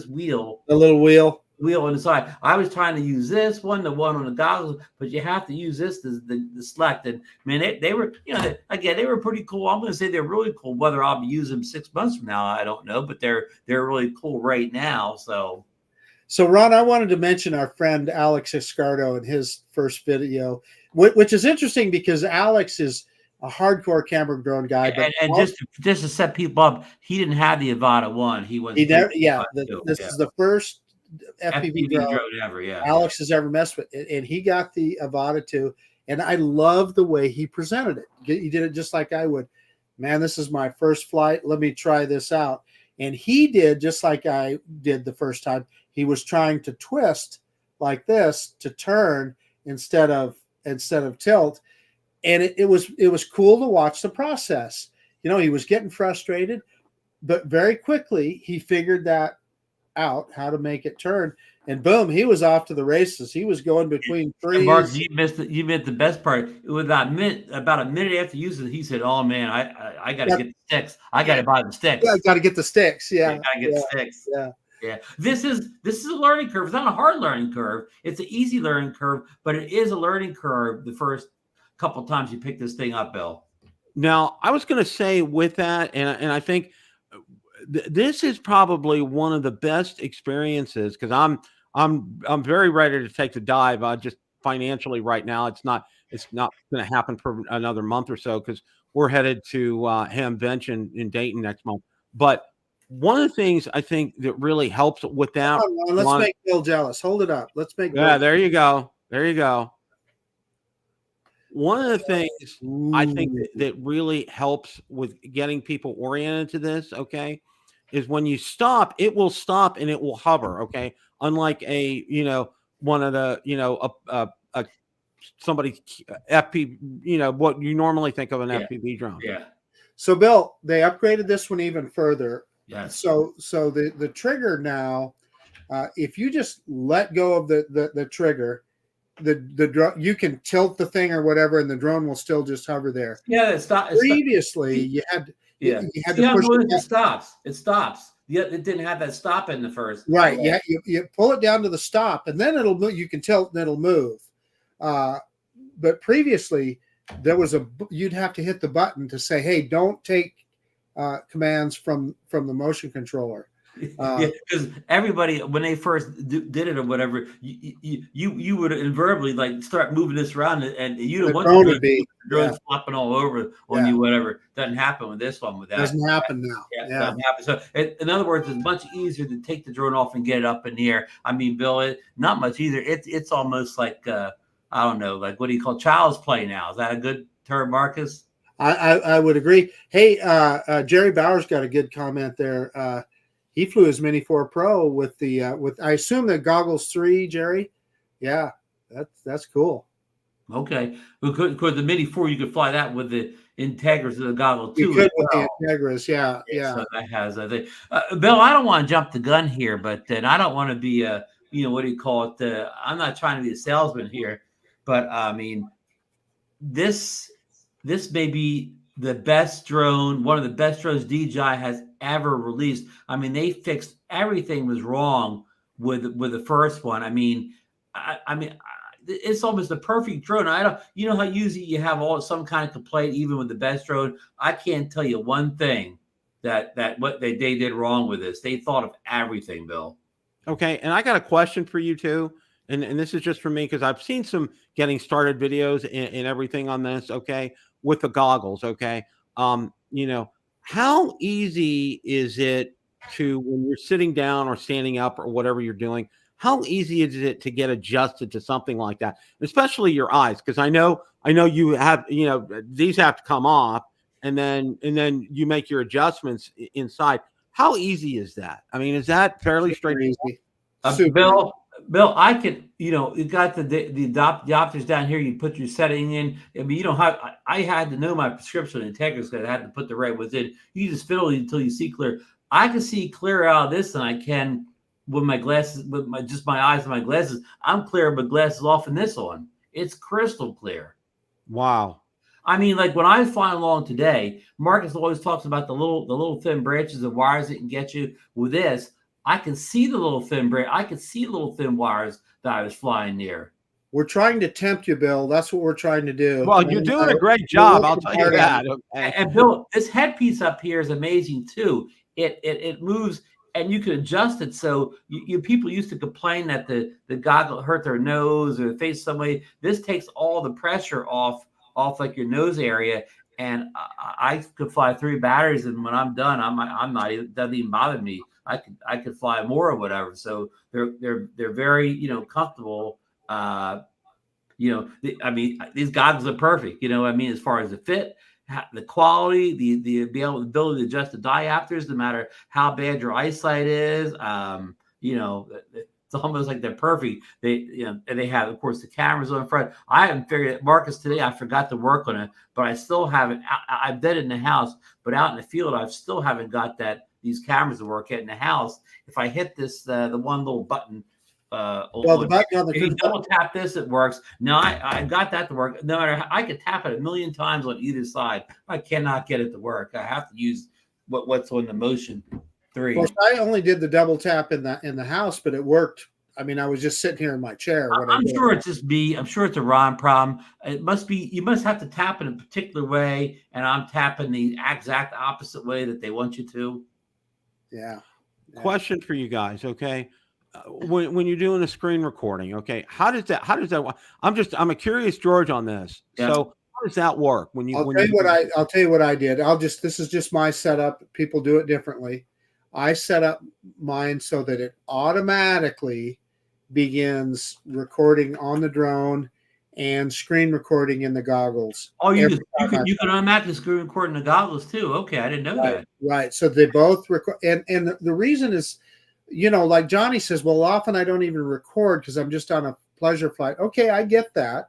wheel, the little wheel on the side. I was trying to use this one, the one on the goggles, but you have to use this the select. And man, they were, they were pretty cool. I'm going to say they're really cool. Whether I'll be using them 6 months from now, I don't know, but they're really cool right now. So Ron, I wanted to mention our friend Alex Escardo in his first video, which is interesting because Alex is a hardcore camera drone guy, but just to set people up, he didn't have the Avata 1. This is the first FPV drone ever. Alex has ever messed with, and he got the Avata 2, and I love the way he presented it. He did it just like I would. Man, this is my first flight. Let me try this out. And he did just like I did the first time. He was trying to twist like this to turn instead of tilt. And it was cool to watch the process. He was getting frustrated, but very quickly he figured that out, how to make it turn, and boom, he was off to the races. He was going between trees. Mark, you missed the best part. About a minute after using it, he said, "Oh man, I got to get the sticks. I got to buy the sticks. Yeah, I got to get the sticks. Yeah, I got to get the sticks. Yeah. This is a learning curve. It's not a hard learning curve. It's an easy learning curve, but it is a learning curve the first couple times you pick this thing up, Bill. Now, I was going to say with that, and I think this is probably one of the best experiences because I'm very ready to take the dive. Just financially right now, it's not going to happen for another month or so because we're headed to Hamvention in Dayton next month. But one of the things I think that really helps with that. Let's make Bill jealous. Hold it up. Let's make. Yeah, there you go. There you go. One of the things I think that really helps with getting people oriented to this, okay, is when you stop, it will stop and it will hover, okay? Unlike one of the, somebody FP, what you normally think of an FPV drone. Yeah. So Bill, they upgraded this one even further. Yes. So the trigger now, if you just let go of the trigger, the drone, you can tilt the thing or whatever, and the drone will still just hover there. Yeah, it's not. Previously, you had to push it stops. It stops. Yeah, it didn't have that stop in the first. Right. Yeah, you pull it down to the stop, and then it'll move. You can tilt, and it'll move. But previously, you'd have to hit the button to say, "Hey, don't take commands from the motion controller." Because everybody, when they first did it or whatever, you would invariably like start moving this around, and you don't want the drone flopping all over on you. Whatever doesn't happen with this one. With that, doesn't happen now. Doesn't happen. So, in other words, it's much easier to take the drone off and get it up in the air. I mean, Bill, not much either. It's almost like I don't know, like what do you call child's play now? Is that a good term, Marcus? I would agree. Hey, Jerry Bauer's got a good comment there. He flew his Mini 4 Pro with I assume the goggles 3, Jerry. Yeah, that's cool. Okay, because the Mini 4, you could fly that with the Integras of the goggle too. You could with the Integras, yeah. So that has, I think, Bill. I don't want to jump the gun here, but then I don't want to be what do you call it? I'm not trying to be a salesman here, but I mean, this may be the best drone, one of the best drones DJI has ever released. I mean, they fixed everything was wrong with the first one. I mean, it's almost the perfect drone. I don't, how usually you have some kind of complaint, even with the best drone. I can't tell you one thing that what they did wrong with this. They thought of everything, Bill. Okay, and I got a question for you too, and this is just for me because I've seen some getting started videos and everything on this. Okay, with the goggles. Okay, how easy is it to, when you're sitting down or standing up or whatever you're doing? How easy is it to get adjusted to something like that, especially your eyes? Because I know you have, these have to come off, and then you make your adjustments inside. How easy is that? I mean, is that fairly straightforward? Bill, I could, you got the diopters down here. You put your setting in. I mean, I had to know my prescription Integras because I had to put the right ones in. You just fiddle until you see clear. I can see clearer out of this than I can with my glasses, with my eyes and my glasses. I'm clear with glasses off in this one. It's crystal clear. Wow. I mean, like when I was flying along today, Marcus always talks about the little thin branches and wires that can get you. With this, I can see the little thin I could see the little thin wires that I was flying near. We're trying to tempt you, Bill. That's what we're trying to do. Well, you're doing a great job. I'll tell you that. Okay. And Bill, this headpiece up here is amazing too. It moves. And you can adjust it. So people used to complain that the goggle hurt their nose or face some way. This takes all the pressure off like your nose area. And I could fly 3 batteries, and when I'm done, I'm not. It doesn't even bother me. I could fly more or whatever. So they're very comfortable. I mean, these goggles are perfect. As far as the fit, the quality, the ability to adjust the diopters, no matter how bad your eyesight is. It's almost like they're perfect. And they have, of course, the cameras on the front. I haven't figured it, Marcus, today. I forgot to work on it, but I still haven't. I've done it in the house, but out in the field, I still haven't got these cameras to work yet in the house. If I hit this, the one little button. The button on if you double tap this, it works. Now I got that to work. No matter I could tap it 1,000,000 times on either side. I cannot get it to work. I have to use what's on the Motion 3. Well, I only did the double tap in the house, but it worked. I mean, I was just sitting here in my chair. I'm sure it's just me. I'm sure it's a Ron problem. It must be. You must have to tap in a particular way, and I'm tapping the exact opposite way that they want you to. Yeah. Question for you guys, okay? When you're doing a screen recording, okay, how does that I'm a curious George on this. Yeah. So how does that work I'll tell you what I did. This is just my setup. People do it differently. I set up mine so that it automatically begins recording on the drone and screen recording in the goggles. Oh, you can automatically screen record in the goggles too. Okay, I didn't know that. Right. So they both record, and the reason is, like Johnny says, well, often I don't even record because I'm just on a pleasure flight. Okay, I get that.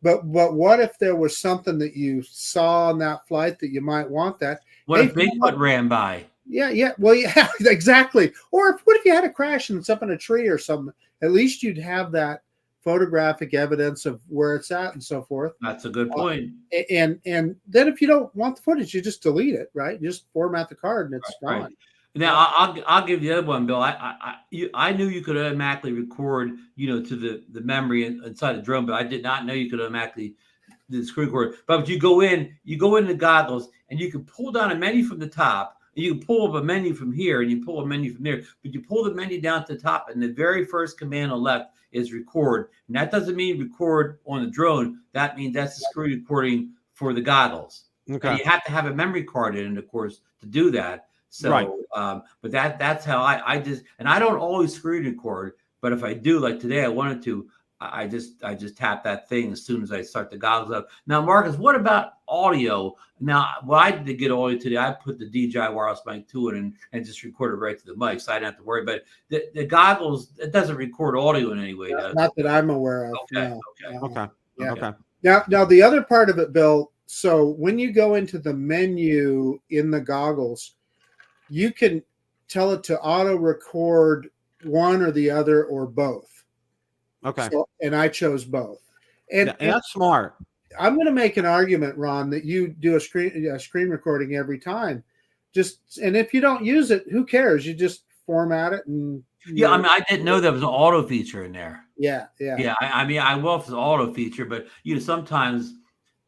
But what if there was something that you saw on that flight that you might want that? What if Bigfoot ran by? Yeah. Well, yeah, exactly. Or what if you had a crash and it's up in a tree or something? At least you'd have that photographic evidence of where it's at and so forth. That's a good point. And then if you don't want the footage, you just delete it, right? You just format the card and it's gone. Right. Now I'll give you the other one, Bill. I knew you could automatically record, to the memory inside the drone, but I did not know you could automatically do the screen record. But you go in the goggles, and you can pull down a menu from the top. And you can pull up a menu from here, and you pull a menu from there. But you pull the menu down to the top, and the very first command on the left is record. And that doesn't mean record on the drone. That means that's the screen recording for the goggles. Okay. And you have to have a memory card in it, of course, to do that. So, right. But that's how I just, and I don't always screen record, but if I do, like today, I wanted to, I just tap that thing as soon as I start the goggles up. Now, Marcus, what about audio? Now, what I did to get audio today, I put the DJI Wireless Mic 2 in and just recorded right to the mic, so I didn't have to worry. But the goggles, it doesn't record audio in any way, does it? Not that I'm aware of. Okay. No. Okay. Yeah. Okay. Now the other part of it, Bill. So when you go into the menu in the goggles, you can tell it to auto record one or the other or both. Okay. So, and I chose both. And that's smart. I'm going to make an argument, Ron, that you do a screen recording every time. And if you don't use it, who cares? You just format it and. Yeah, I mean, I didn't know there was an auto feature in there. Yeah. I mean, I will if it's an auto feature, but sometimes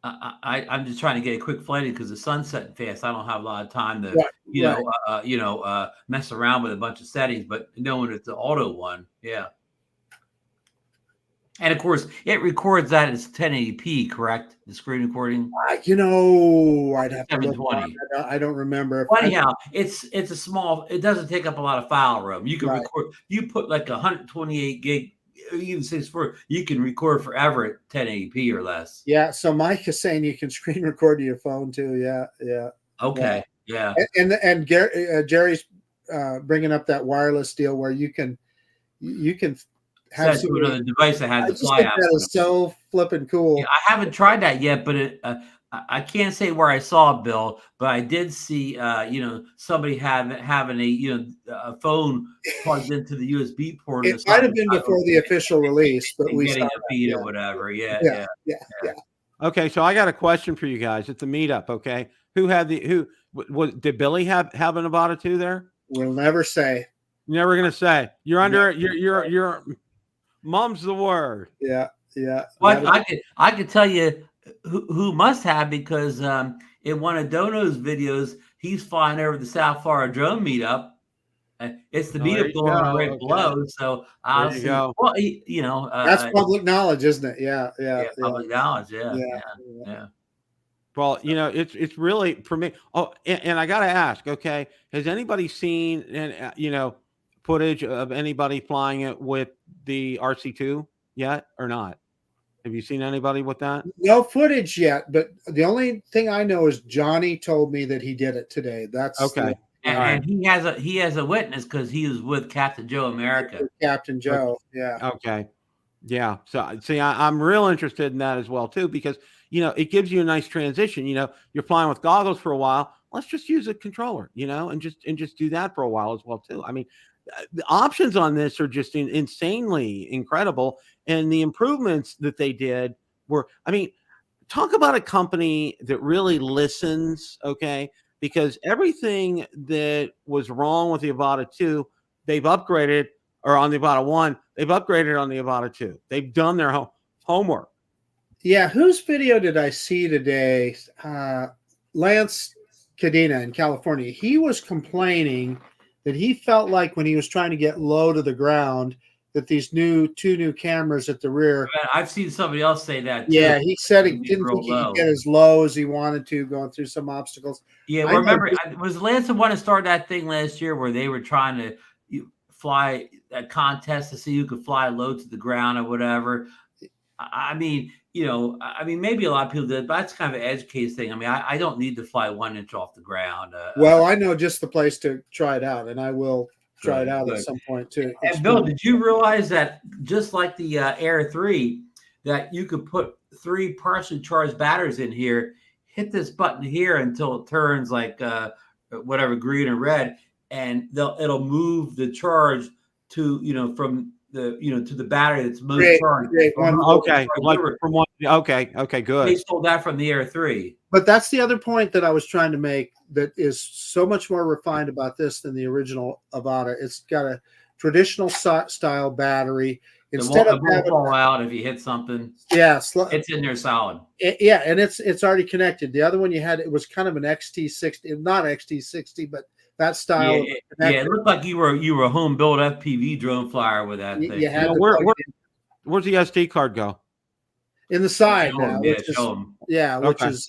I'm just trying to get a quick flight in because the sun's setting fast. I don't have a lot of time to mess around with a bunch of settings. But knowing it's the auto one, yeah. And of course, it records that as 1080p, correct? The screen recording. I'd have to look. 720. I don't remember. Anyhow, it's a small. It doesn't take up a lot of file room. You can record. You put like 128 gig, even 64. You can record forever at 1080p or less. Yeah. So Mike is saying you can screen record to your phone too. Yeah. Okay. Yeah. And Jerry's bringing up that wireless deal where you can have another device that has the fly app. That is so flipping cool. Yeah, I haven't tried that yet, but I can't say where I saw it, Bill, but I did see somebody having a phone plugged into the USB port. It might have been before the official release, but we getting a feed or whatever. Yeah. Okay, so I got a question for you guys at the meetup. Okay, did Billy have an Avata 2 there? We'll never say. You're never gonna say. You're under. You're mum's the word. Yeah. Well, I could tell you who must have, because in one of Dono's videos, he's flying over the South Florida drone meetup. It's the meetup going on right below. So I'll see. Well, that's public knowledge, isn't it? Yeah. Public knowledge. Yeah. Well, it's really for me. Oh, and I got to ask. Okay, has anybody seen footage of anybody flying it with the RC2 yet or not? Have you seen anybody with that? No footage yet, but the only thing I know is Johnny told me that he did it today. That's okay. And he has a witness because he was with Captain Joe America. Captain Joe, yeah. Okay. Yeah. So see, I'm real interested in that as well too, because it gives you a nice transition. You're flying with goggles for a while. Let's just use a controller, and just do that for a while as well too. I mean, the options on this are just insanely incredible, and the improvements that they did were. I mean, talk about a company that really listens. Okay, because everything that was wrong with the Avata 2, they've upgraded, or on the Avata 1, they've upgraded on the Avata 2. They've done their homework. Yeah, whose video did I see today? Lance Cadena in California. He was complaining that he felt like when he was trying to get low to the ground, that these two new cameras at the rear. I've seen somebody else say that too. Yeah, he said he didn't think he could get as low as he wanted to, going through some obstacles. Yeah, remember, was Lance the one to start that thing last year where they were trying to fly a contest to see who could fly low to the ground or whatever? I mean, maybe a lot of people did, but that's kind of an edge case thing. I mean, I don't need to fly 1 inch off the ground. Well, I know just the place to try it out, and I will try it out at some point too. And Bill, did you realize that just like the Air 3, that you could put 3 partially charged batteries in here, hit this button here until it turns like whatever, green or red, and it'll move the charge to from the to the battery that's most charged. Okay, good. They stole that from the Air 3. But that's the other point that I was trying to make, that is so much more refined about this than the original Avata. It's got a traditional style battery. Instead of having fall out if you hit something. Yeah, it's in there solid. Yeah, and it's already connected. The other one you had, it was kind of an XT60, not XT60, but that style. Yeah, it looked like you were a home built FPV drone flyer with that thing. Where's the SD card go? In the side now. Which is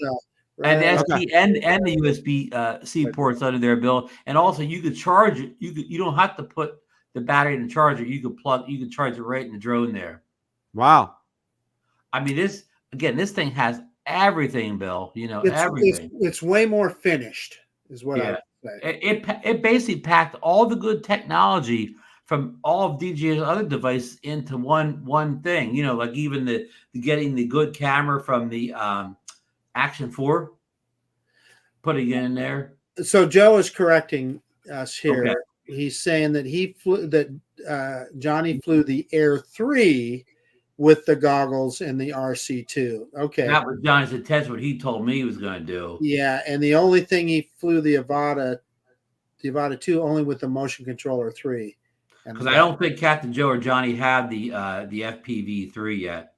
and the SD and the USB C ports under there, Bill. And also you could charge it. You don't have to put the battery in the charger. You could charge it right in the drone there. Wow. I mean, this thing has everything, Bill. Everything. It's way more finished, is what I would say. It basically packed all the good technology from all of DJI's other devices into one thing. Like even the getting the good camera from the Action 4, putting it in there. So Joe is correcting us here. Okay. He's saying that Johnny flew the Air 3 with the goggles and the RC2. Okay. That was Johnny's intention, what he told me he was going to do. Yeah, and the only thing he flew the Avata 2 only with the motion controller 3. Because I don't think Captain Joe or Johnny have the FPV3 yet.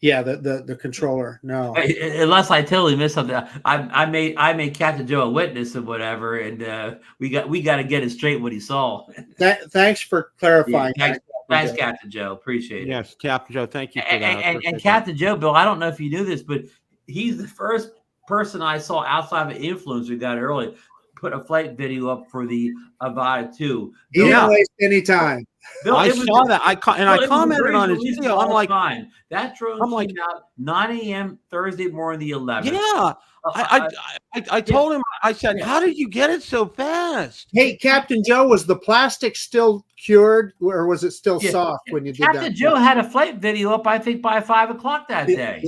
Yeah, the controller. No. Unless I totally missed something. I made Captain Joe a witness of whatever, and we got to get it straight what he saw. Thanks for clarifying. Yeah, thanks, Captain Joe. Appreciate it. Yes, Captain Joe. Thank you for that. And Captain Joe, Bill, I don't know if you knew this, but he's the first person I saw outside of an influencer got early put a flight video up for the Avata 2. He didn't waste any time. Bill, I saw that. I commented on his video. I'm like, that drone came out 9 a.m. Thursday morning, the 11th. Yeah. I told him, I said, how did you get it so fast? Hey, Captain Joe, was the plastic still cured or was it still soft when you did that? Captain Joe had a flight video up, I think, by 5 o'clock that day.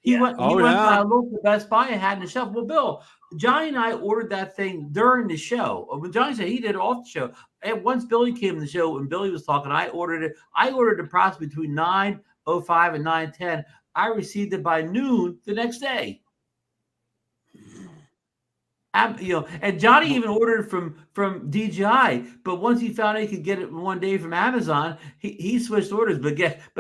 He went by a local Best Buy and had it in the shelf. Well, Bill, Johnny and I ordered that thing during the show. When Johnny said he did it off the show, and once Billy came to the show and Billy was talking, I ordered it. I ordered it approximately between 9:05 and 9:10. I received it by noon the next day. And Johnny even ordered from DJI, but once he found out he could get it in one day from Amazon, he switched orders. But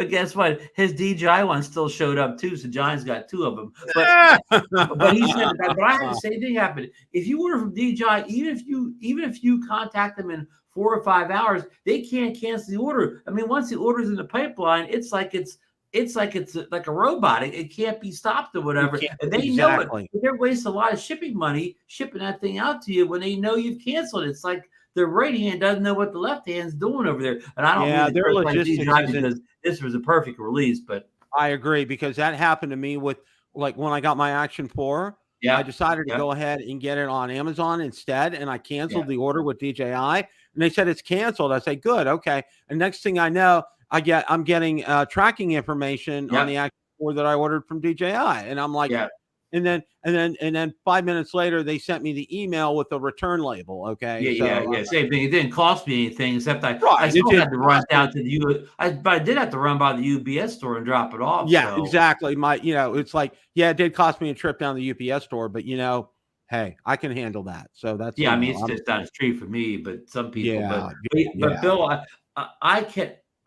guess what? His DJI one still showed up too, so Johnny's got 2 of them. But he said that. But I had the same thing happen. If you order from DJI, even if you contact them in 4 or 5 hours, they can't cancel the order. I mean, once the order's in the pipeline, it's like a robot. It can't be stopped or whatever. And they know it. They're wasting a lot of shipping money shipping that thing out to you when they know you've canceled it. It's like the right hand doesn't know what the left hand's doing over there. And I don't their logistics because this was a perfect release. But I agree, because that happened to me with, like, when I got my Action 4. I decided to go ahead and get it on Amazon instead, and I canceled the order with DJI, and they said it's canceled. I said, good, okay. And next thing I know, I'm getting tracking information on the Action 4 that I ordered from DJI, and I'm like, and then 5 minutes later they sent me the email with the return label. Okay, same thing. It didn't cost me anything except I still had to run down to the but I did have to run by the UPS store and drop it off. Yeah, exactly. It's like, it did cost me a trip down the UPS store, but hey, I can handle that. So that's I mean, it's just down the street for me, but some people. But Bill,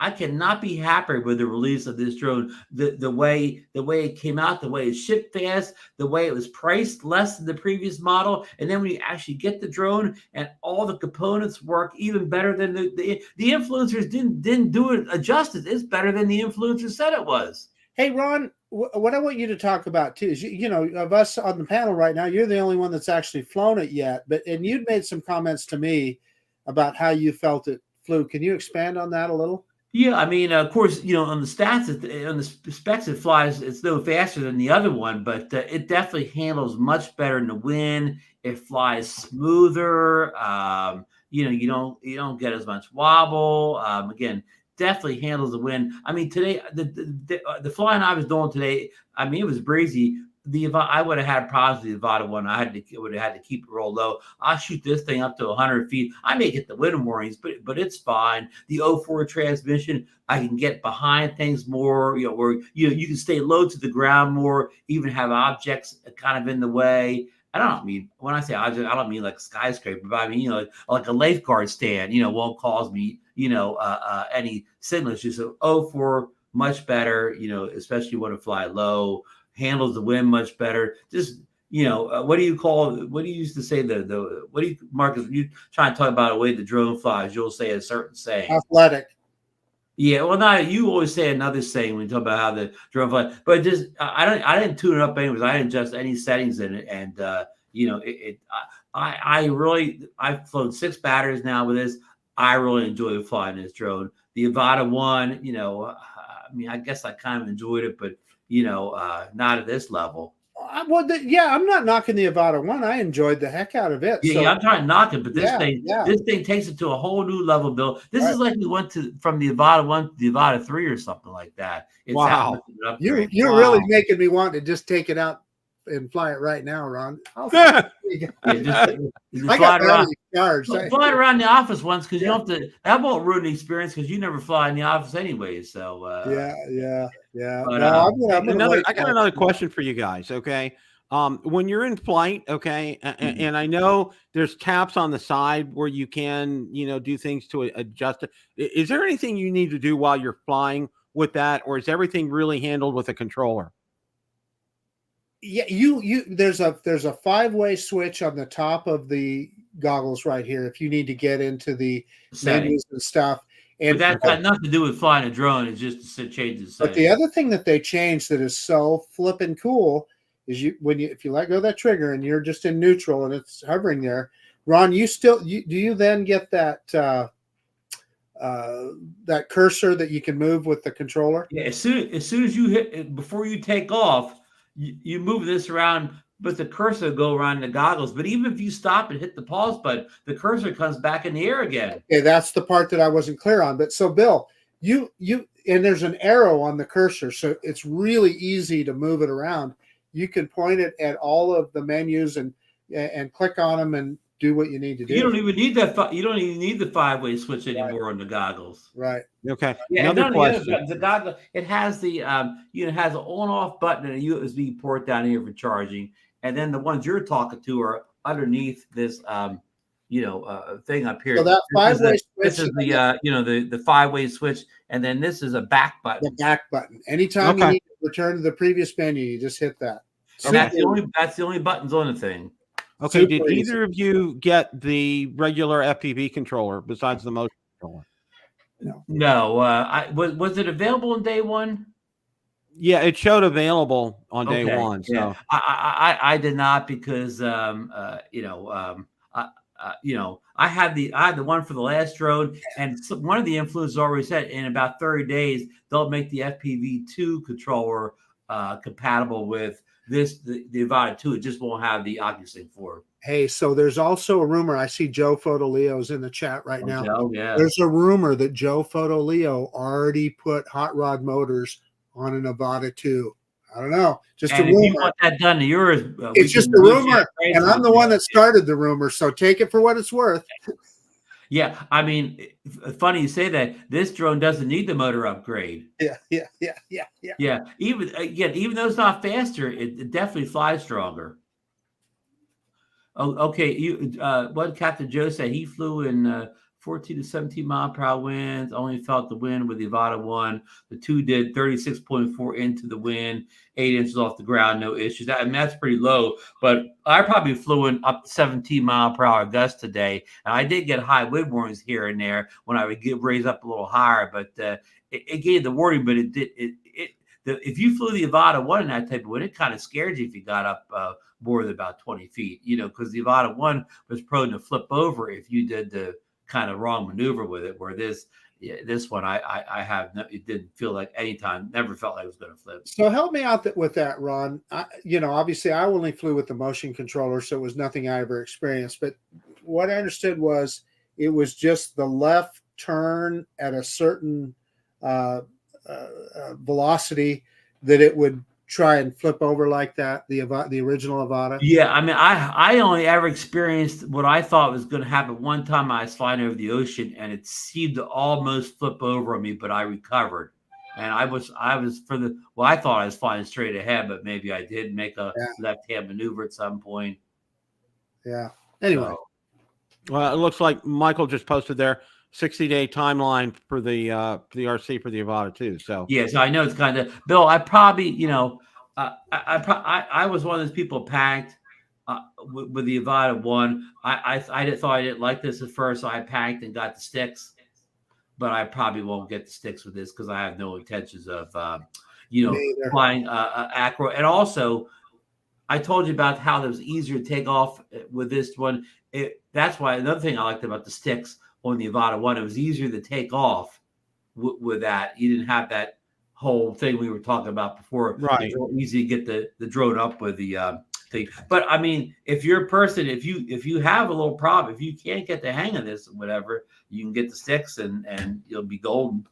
I cannot be happier with the release of this drone. The way it came out, the way it shipped fast, the way it was priced less than the previous model, and then when you actually get the drone and all the components work even better than the influencers didn't do it justice. It's better than the influencers said it was. Hey, Ron, what I want you to talk about too is, of us on the panel right now, you're the only one that's actually flown it yet. And you'd made some comments to me about how you felt it flew. Can you expand on that a little? Yeah, I mean, of course, on the stats, on the specs, it flies. It's no faster than the other one, but it definitely handles much better in the wind. It flies smoother. You don't get as much wobble. Again, definitely handles the wind. I mean, today the flying I was doing today, I mean, it was breezy. I would have had problems with the Avata one. I would have had to keep it real low. I'll shoot this thing up to 100 feet. I may get the wind warnings, but it's fine. The 04 transmission, I can get behind things more, where you can stay low to the ground more, even have objects kind of in the way. I don't mean, when I say object, I don't mean like a skyscraper, but I mean, like a lifeguard stand, won't cause me, any signals. Just 04, much better, especially when it fly low. Handles the wind much better. Just what do you used to say Marcus, when you try to talk about the way the drone flies, you'll say a certain saying. Athletic. Yeah, well, you always say another saying when you talk about how the drone flies, but just I didn't tune it up anyways. I didn't adjust any settings in it, and I've flown 6 batteries now with this. I really enjoy flying this drone. The Avata one, mean, I guess I kind of enjoyed it, but you know, not at this level. Well, yeah, I'm not knocking the Avata 1. I enjoyed the heck out of it. Yeah, So, yeah, I'm trying to knock it, but this yeah. thing takes it to a whole new level, Bill. This Right. is like we went from the Avata 1 to the Avata 3 or something like that. It's that Wow. much of an upgrade. You're really making me want to just take it out and fly it right now, Ron. Yeah, just I got battery charged. Fly it around the office once, because you don't have to. That won't ruin the experience, because you never fly in the office anyway. So yeah. But, I got another question for you guys. Okay. When you're in flight, okay, and I know there's taps on the side where you can, you know, do things to adjust it. Is there anything you need to do while you're flying with that, or is everything really handled with a controller? Yeah, there's a 5-way switch on the top of the goggles right here if you need to get into the menus and stuff. And that's got nothing to do with flying a drone. It's just to change the setting. But the other thing that they changed that is so flippin' cool is if you let go of that trigger and you're just in neutral and it's hovering there, Ron, do you then get that that cursor that you can move with the controller? Yeah, as soon as you hit it, before you take off, you move this around, but the cursor go around the goggles. But even if you stop and hit the pause button, the cursor comes back in the air again. Okay, that's the part that I wasn't clear on. But so, Bill, you and there's an arrow on the cursor, so it's really easy to move it around. You can point it at all of the menus and click on them and do what you need to do. You don't even need that. You don't even need the 5-way switch anymore on the goggles. Right. Okay. Yeah. Another question. The goggle. It has the it has an on-off button and a USB port down here for charging, and then the ones you're talking to are underneath this thing up here. So that 5-way switch. This is the the 5-way switch, and then this is a back button. The back button. Anytime you need to return to the previous menu, you just hit that. And that's the only buttons on the thing. Okay, did either of you get the regular FPV controller besides the motion controller? No. Was it available on day one? Yeah, it showed available on day one. So yeah. I did not, because I had the one for the last drone, and one of the influencers already said in about 30 days they'll make the FPV2 controller compatible with the Avata 2. It just won't have the Oculus Link 4. Hey, so there's also a rumor. I see Joe Fotolio's in the chat right now. Joe, yeah. There's a rumor that Joe Fotolio already put hot rod motors on an Avata 2. I don't know. Just a rumor. If you want that done to yours, it's just a rumor, and I'm the one that started the rumor, so take it for what it's worth. Yeah, I mean, funny you say that. This drone doesn't need the motor upgrade. Yeah. Even though it's not faster, it definitely flies stronger. Oh, okay. What Captain Joe said, he flew in 14 to 17 mile per hour winds. Only felt the wind with the Avata 1. The 2 did 36.4 into the wind, 8 inches off the ground, no issues. That's pretty low. But I probably flew in up 17 mile per hour gusts today, and I did get high wind warnings here and there when I would raise up a little higher. But it gave the warning. But if you flew the Avata 1 in that type of wind, it kind of scared you if you got up more than about 20 feet. Because the Avata 1 was prone to flip over if you did the kind of wrong maneuver with it, where this one it didn't feel like any time, never felt like it was going to flip. So help me out with that, Ron. Obviously I only flew with the motion controller, so it was nothing I ever experienced, but what I understood was it was just the left turn at a certain velocity that it would try and flip over like that, the original Avata. Yeah, I mean, I only ever experienced what I thought was going to happen one time. I was flying over the ocean, and it seemed to almost flip over on me, but I recovered. And I thought I was flying straight ahead, but maybe I did make a left-hand maneuver at some point. Yeah. Anyway. Well, it looks like Michael just posted there 60-day timeline for the RC for the Avata 2. So yes, I know it's kind of Bill. I probably I was one of those people packed with the Avata 1. I thought I didn't like this at first, so I packed and got the sticks. But I probably won't get the sticks with this because I have no intentions of flying acro. And also, I told you about how it was easier to take off with this one. That's why another thing I liked about the sticks on the Avata 1, it was easier to take off with that. You didn't have that whole thing we were talking about before. Right. It's real easy to get the drone up with the thing. But I mean, if you're a person, if you have a little problem, if you can't get the hang of this or whatever, you can get the sticks and you'll be golden.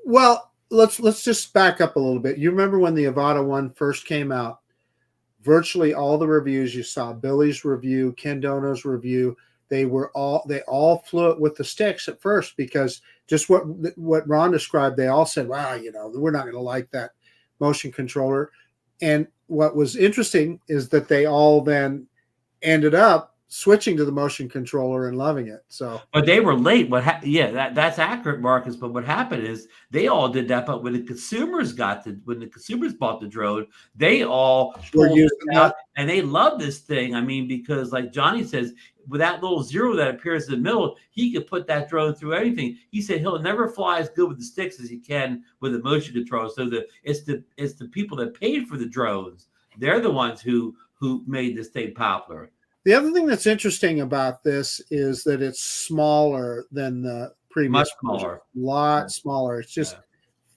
Well, let's just back up a little bit. You remember when the Avata 1 first came out? Virtually all the reviews you saw, Billy's review, Ken Dono's review, they all flew it with the sticks at first, because just what Ron described, they all said, wow, you know, we're not going to like that motion controller. And what was interesting is that they all then ended up switching to the motion controller and loving it. So, but they were late. That's accurate, Marcus. But what happened is they all did that. But when the consumers bought the drone, they all were using out, and they love this thing. I mean, because like Johnny says, with that little zero that appears in the middle, he could put that drone through anything. He said he'll never fly as good with the sticks as he can with the motion control. So it's the people that paid for the drones. They're the ones who made this thing popular. The other thing that's interesting about this is that it's smaller than the previous. Much smaller. A lot smaller. It's just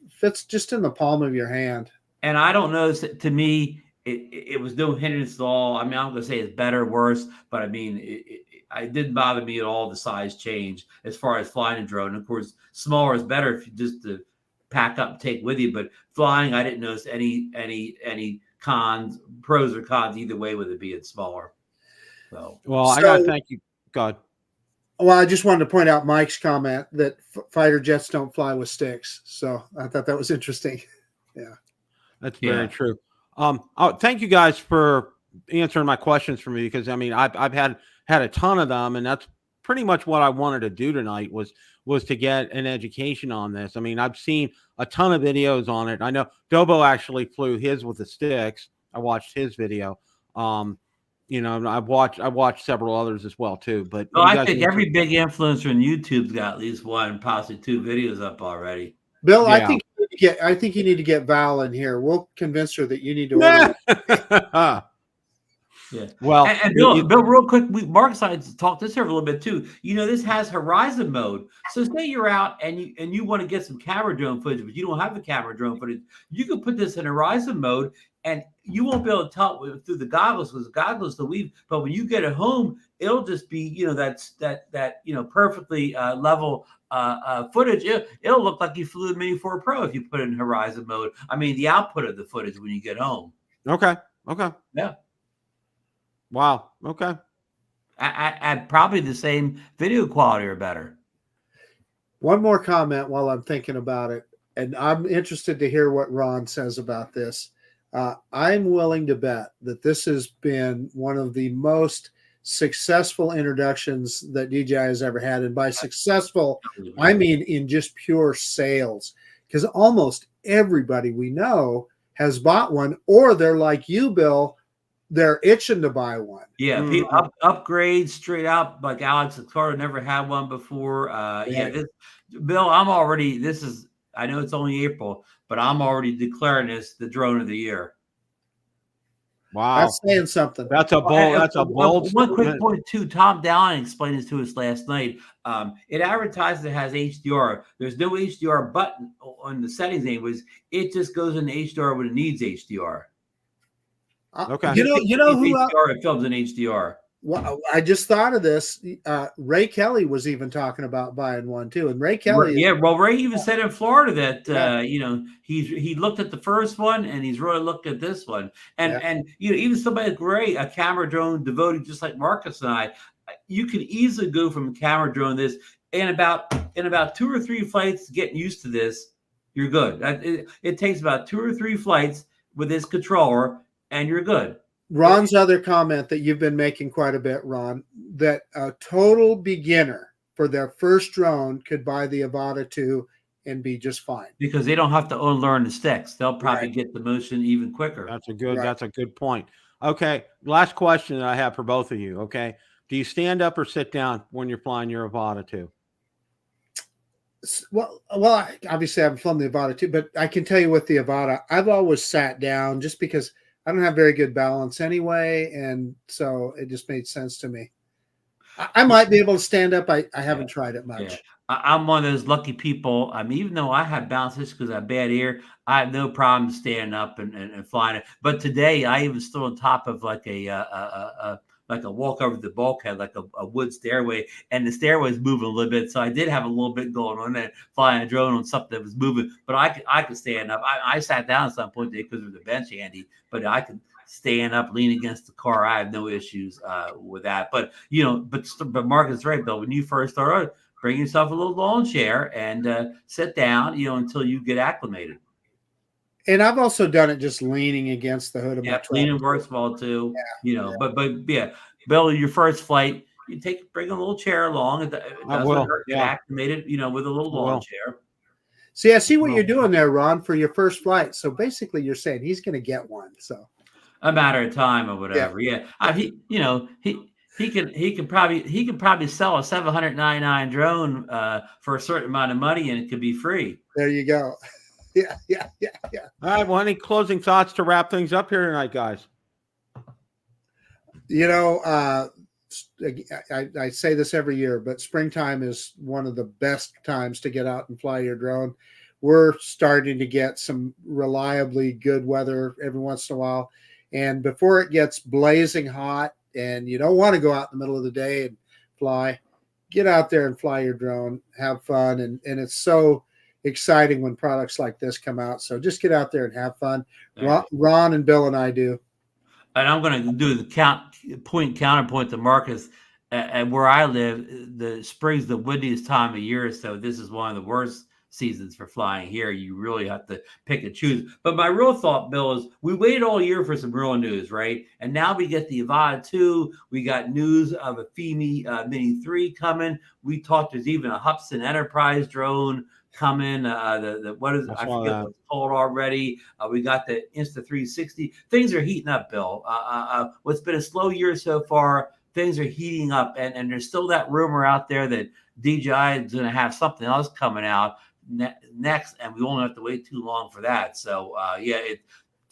fits just in the palm of your hand. And I don't know, to me, it was no hindrance at all. I mean, I'm going to say it's better or worse, but I mean, it didn't bother me at all, the size change as far as flying a drone. Of course, smaller is better if you just to pack up and take with you. But flying, I didn't notice any cons, pros or cons either way with it being smaller. So, I got to thank you. God. Well, I just wanted to point out Mike's comment that fighter jets don't fly with sticks. So I thought that was interesting. Yeah, that's very true. Thank you guys for answering my questions for me, because I mean, I've had a ton of them, and that's pretty much what I wanted to do tonight was to get an education on this. I mean, I've seen a ton of videos on it. I know Dobo actually flew his with the sticks. I watched his video. You know, I've watched several others as well too. But I think every big influencer on YouTube's got at least one, possibly two videos up already. Bill, I think you need to get Val in here. We'll convince her that you need to order. Yeah. Well, and Bill, real quick, Marcus and I talked this here a little bit too. You know, this has horizon mode. So say you're out and you want to get some camera drone footage, but you don't have the camera drone footage. You can put this in horizon mode, and you won't be able to tell through the goggles, because goggles to weave. But when you get it home, it'll just be, you know, that you know, perfectly level footage. It'll look like you flew the Mini 4 Pro if you put it in horizon mode. I mean, the output of the footage when you get home. Okay. Yeah. Wow. Okay. At probably the same video quality or better. One more comment while I'm thinking about it, and I'm interested to hear what Ron says about this. I'm willing to bet that this has been one of the most successful introductions that DJI has ever had. And by successful, I mean in just pure sales, because almost everybody we know has bought one, or they're like you, Bill, they're itching to buy one. Yeah, upgrades straight up, like Alex Carter never had one before. Bill, I know it's only April, but I'm already declaring this the drone of the year. Wow, that's saying something. That's a bold. One quick point too. Tom Dowling explained this to us last night. It advertises it has HDR. There's no HDR button on the settings. Anyways, it just goes into HDR when it needs HDR. Okay. You know who HDR, it films in HDR. Well, I just thought of this. Ray Kelly was even talking about buying one too, and Ray Kelly. Ray even said in Florida that you know, he looked at the first one and he's really looked at this one, and you know, even somebody like Ray, a camera drone devotee just like Marcus and I, you can easily go from a camera drone this in about 2 or 3 flights. Getting used to this, you're good. It takes about 2 or 3 flights with this controller, and you're good. Ron's other comment that you've been making quite a bit, Ron, that a total beginner for their first drone could buy the Avata 2 and be just fine. Because they don't have to unlearn the sticks. They'll probably get the motion even quicker. That's a good point. Okay, last question that I have for both of you, okay? Do you stand up or sit down when you're flying your Avata 2? Well, obviously I haven't flown the Avata 2, but I can tell you with the Avata, I've always sat down just because I don't have very good balance anyway, and so it just made sense to me. I might be able to stand up. I haven't tried it much. I'm one of those lucky people. I mean, even though I have bounces because I have bad ear, I have no problem standing up and flying it. But today, I even stood on top of like a walk over the bulkhead, like a wood stairway, and the stairway was moving a little bit. So I did have a little bit going on there, flying a drone on something that was moving. But I could stand up. I sat down at some point today because there was a bench handy, but I could stand up, lean against the car. I have no issues with that. But but Marcus is right, Bill. When you first started, bring yourself a little lawn chair and sit down, until you get acclimated. And I've also done it just leaning against the hood of my truck. Leaning works well too. Yeah. But yeah, Bill, your first flight, bring a little chair along. It doesn't hurt to get acclimated, with a little lawn chair. See, I see what you're doing there, Ron, for your first flight. So basically, you're saying he's going to get one. So a matter of time or whatever. Yeah. He can probably sell a $799 drone for a certain amount of money, and it could be free. There you go. Yeah. All right. Well, any closing thoughts to wrap things up here tonight, guys? I say this every year, but springtime is one of the best times to get out and fly your drone. We're starting to get some reliably good weather every once in a while. And before it gets blazing hot and you don't want to go out in the middle of the day and fly, get out there and fly your drone, have fun. And it's so exciting when products like this come out. So just get out there and have fun. Ron and Bill and I do. And I'm going to do the counterpoint to Marcus. And where I live, the spring's the windiest time of year. So this is one of the worst seasons for flying here. You really have to pick and choose. But my real thought, Bill, is we waited all year for some real news, right? And now we get the Avata 2. We got news of a FEMI Mini 3 coming. We talked there's even a Hubsan Enterprise drone coming. I forget what it's called already. We got the Insta360. Things are heating up, Bill. What's been a slow year so far, things are heating up. And there's still that rumor out there that DJI is going to have something else coming out next, and we won't have to wait too long for that. So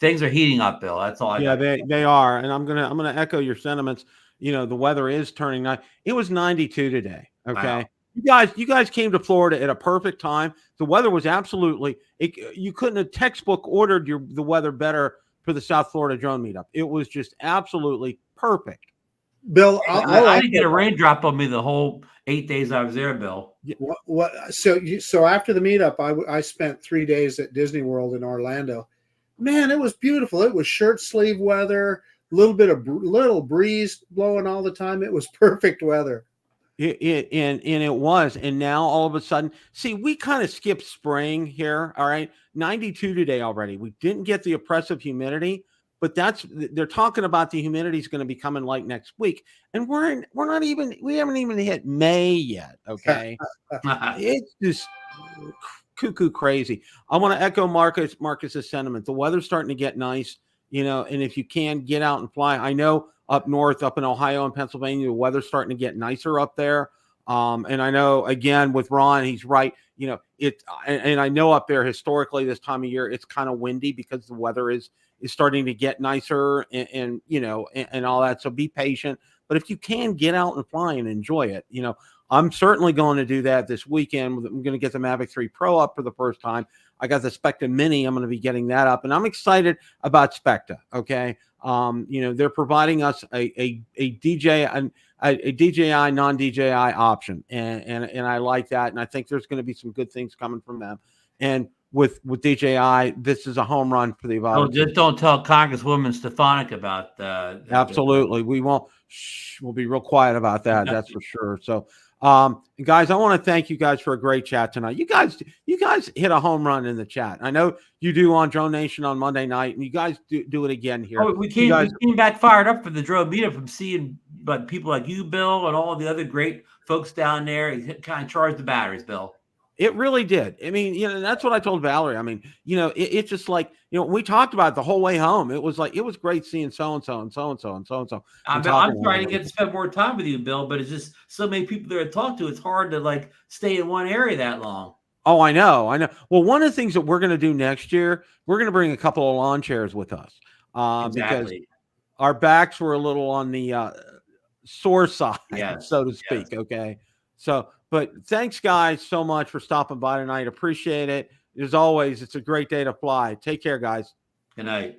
things are heating up, Bill. That's all. They are, and I'm gonna echo your sentiments. The weather is turning nice. It was 92 today. Okay, wow. You guys came to Florida at a perfect time. The weather was absolutely. You couldn't have textbook ordered the weather better for the South Florida drone meetup. It was just absolutely perfect. Bill, I didn't get a raindrop on me the whole 8 days I was there, Bill. So after the meetup, I spent 3 days at Disney World in Orlando. Man, it was beautiful. It was shirt sleeve weather, little breeze blowing all the time. It was perfect weather. It was. And now all of a sudden, see, we kind of skipped spring here. All right. 92 today already. We didn't get the oppressive humidity. But they're talking about the humidity is going to be coming like next week, and we haven't even hit May yet. Okay, it's just cuckoo crazy. I want to echo Marcus's sentiment. The weather's starting to get nice, and if you can get out and fly, I know up north, up in Ohio and Pennsylvania, the weather's starting to get nicer up there. And I know again with Ron, he's right. And I know up there historically this time of year it's kind of windy because the weather is starting to get nicer and all that. So be patient. But if you can get out and fly and enjoy it, I'm certainly going to do that this weekend. I'm going to get the Mavic 3 Pro up for the first time. I got the Specta Mini. I'm going to be getting that up, and I'm excited about Specta. Okay. They're providing us a DJI non-DJI option. And I like that. And I think there's going to be some good things coming from them. And with DJI, this is a home run for the Avata. Oh, just don't tell Congresswoman Stefanik about that. Absolutely. We won't. We'll be real quiet about that. That's for sure. So, guys, I want to thank you guys for a great chat tonight. You guys hit a home run in the chat. I know you do on Drone Nation on Monday night, and you guys do it again here. Oh, we came back fired up for the drone meetup from seeing people like you, Bill, and all the other great folks down there. It kind of charged the batteries, Bill. It really did. I mean, that's what I told Valerie. I mean, it's just like, we talked about it the whole way home. It was great seeing so-and-so and so-and-so and so-and-so. I'm trying to get to spend more time with you, Bill, but it's just so many people there to talk to. It's hard to stay in one area that long. Oh, I know. Well, one of the things that we're going to do next year, we're going to bring a couple of lawn chairs with us. Because our backs were a little on the sore side, so to speak. Yes. Okay. So, but thanks guys so much for stopping by tonight. Appreciate it. As always, it's a great day to fly. Take care, guys. Good night.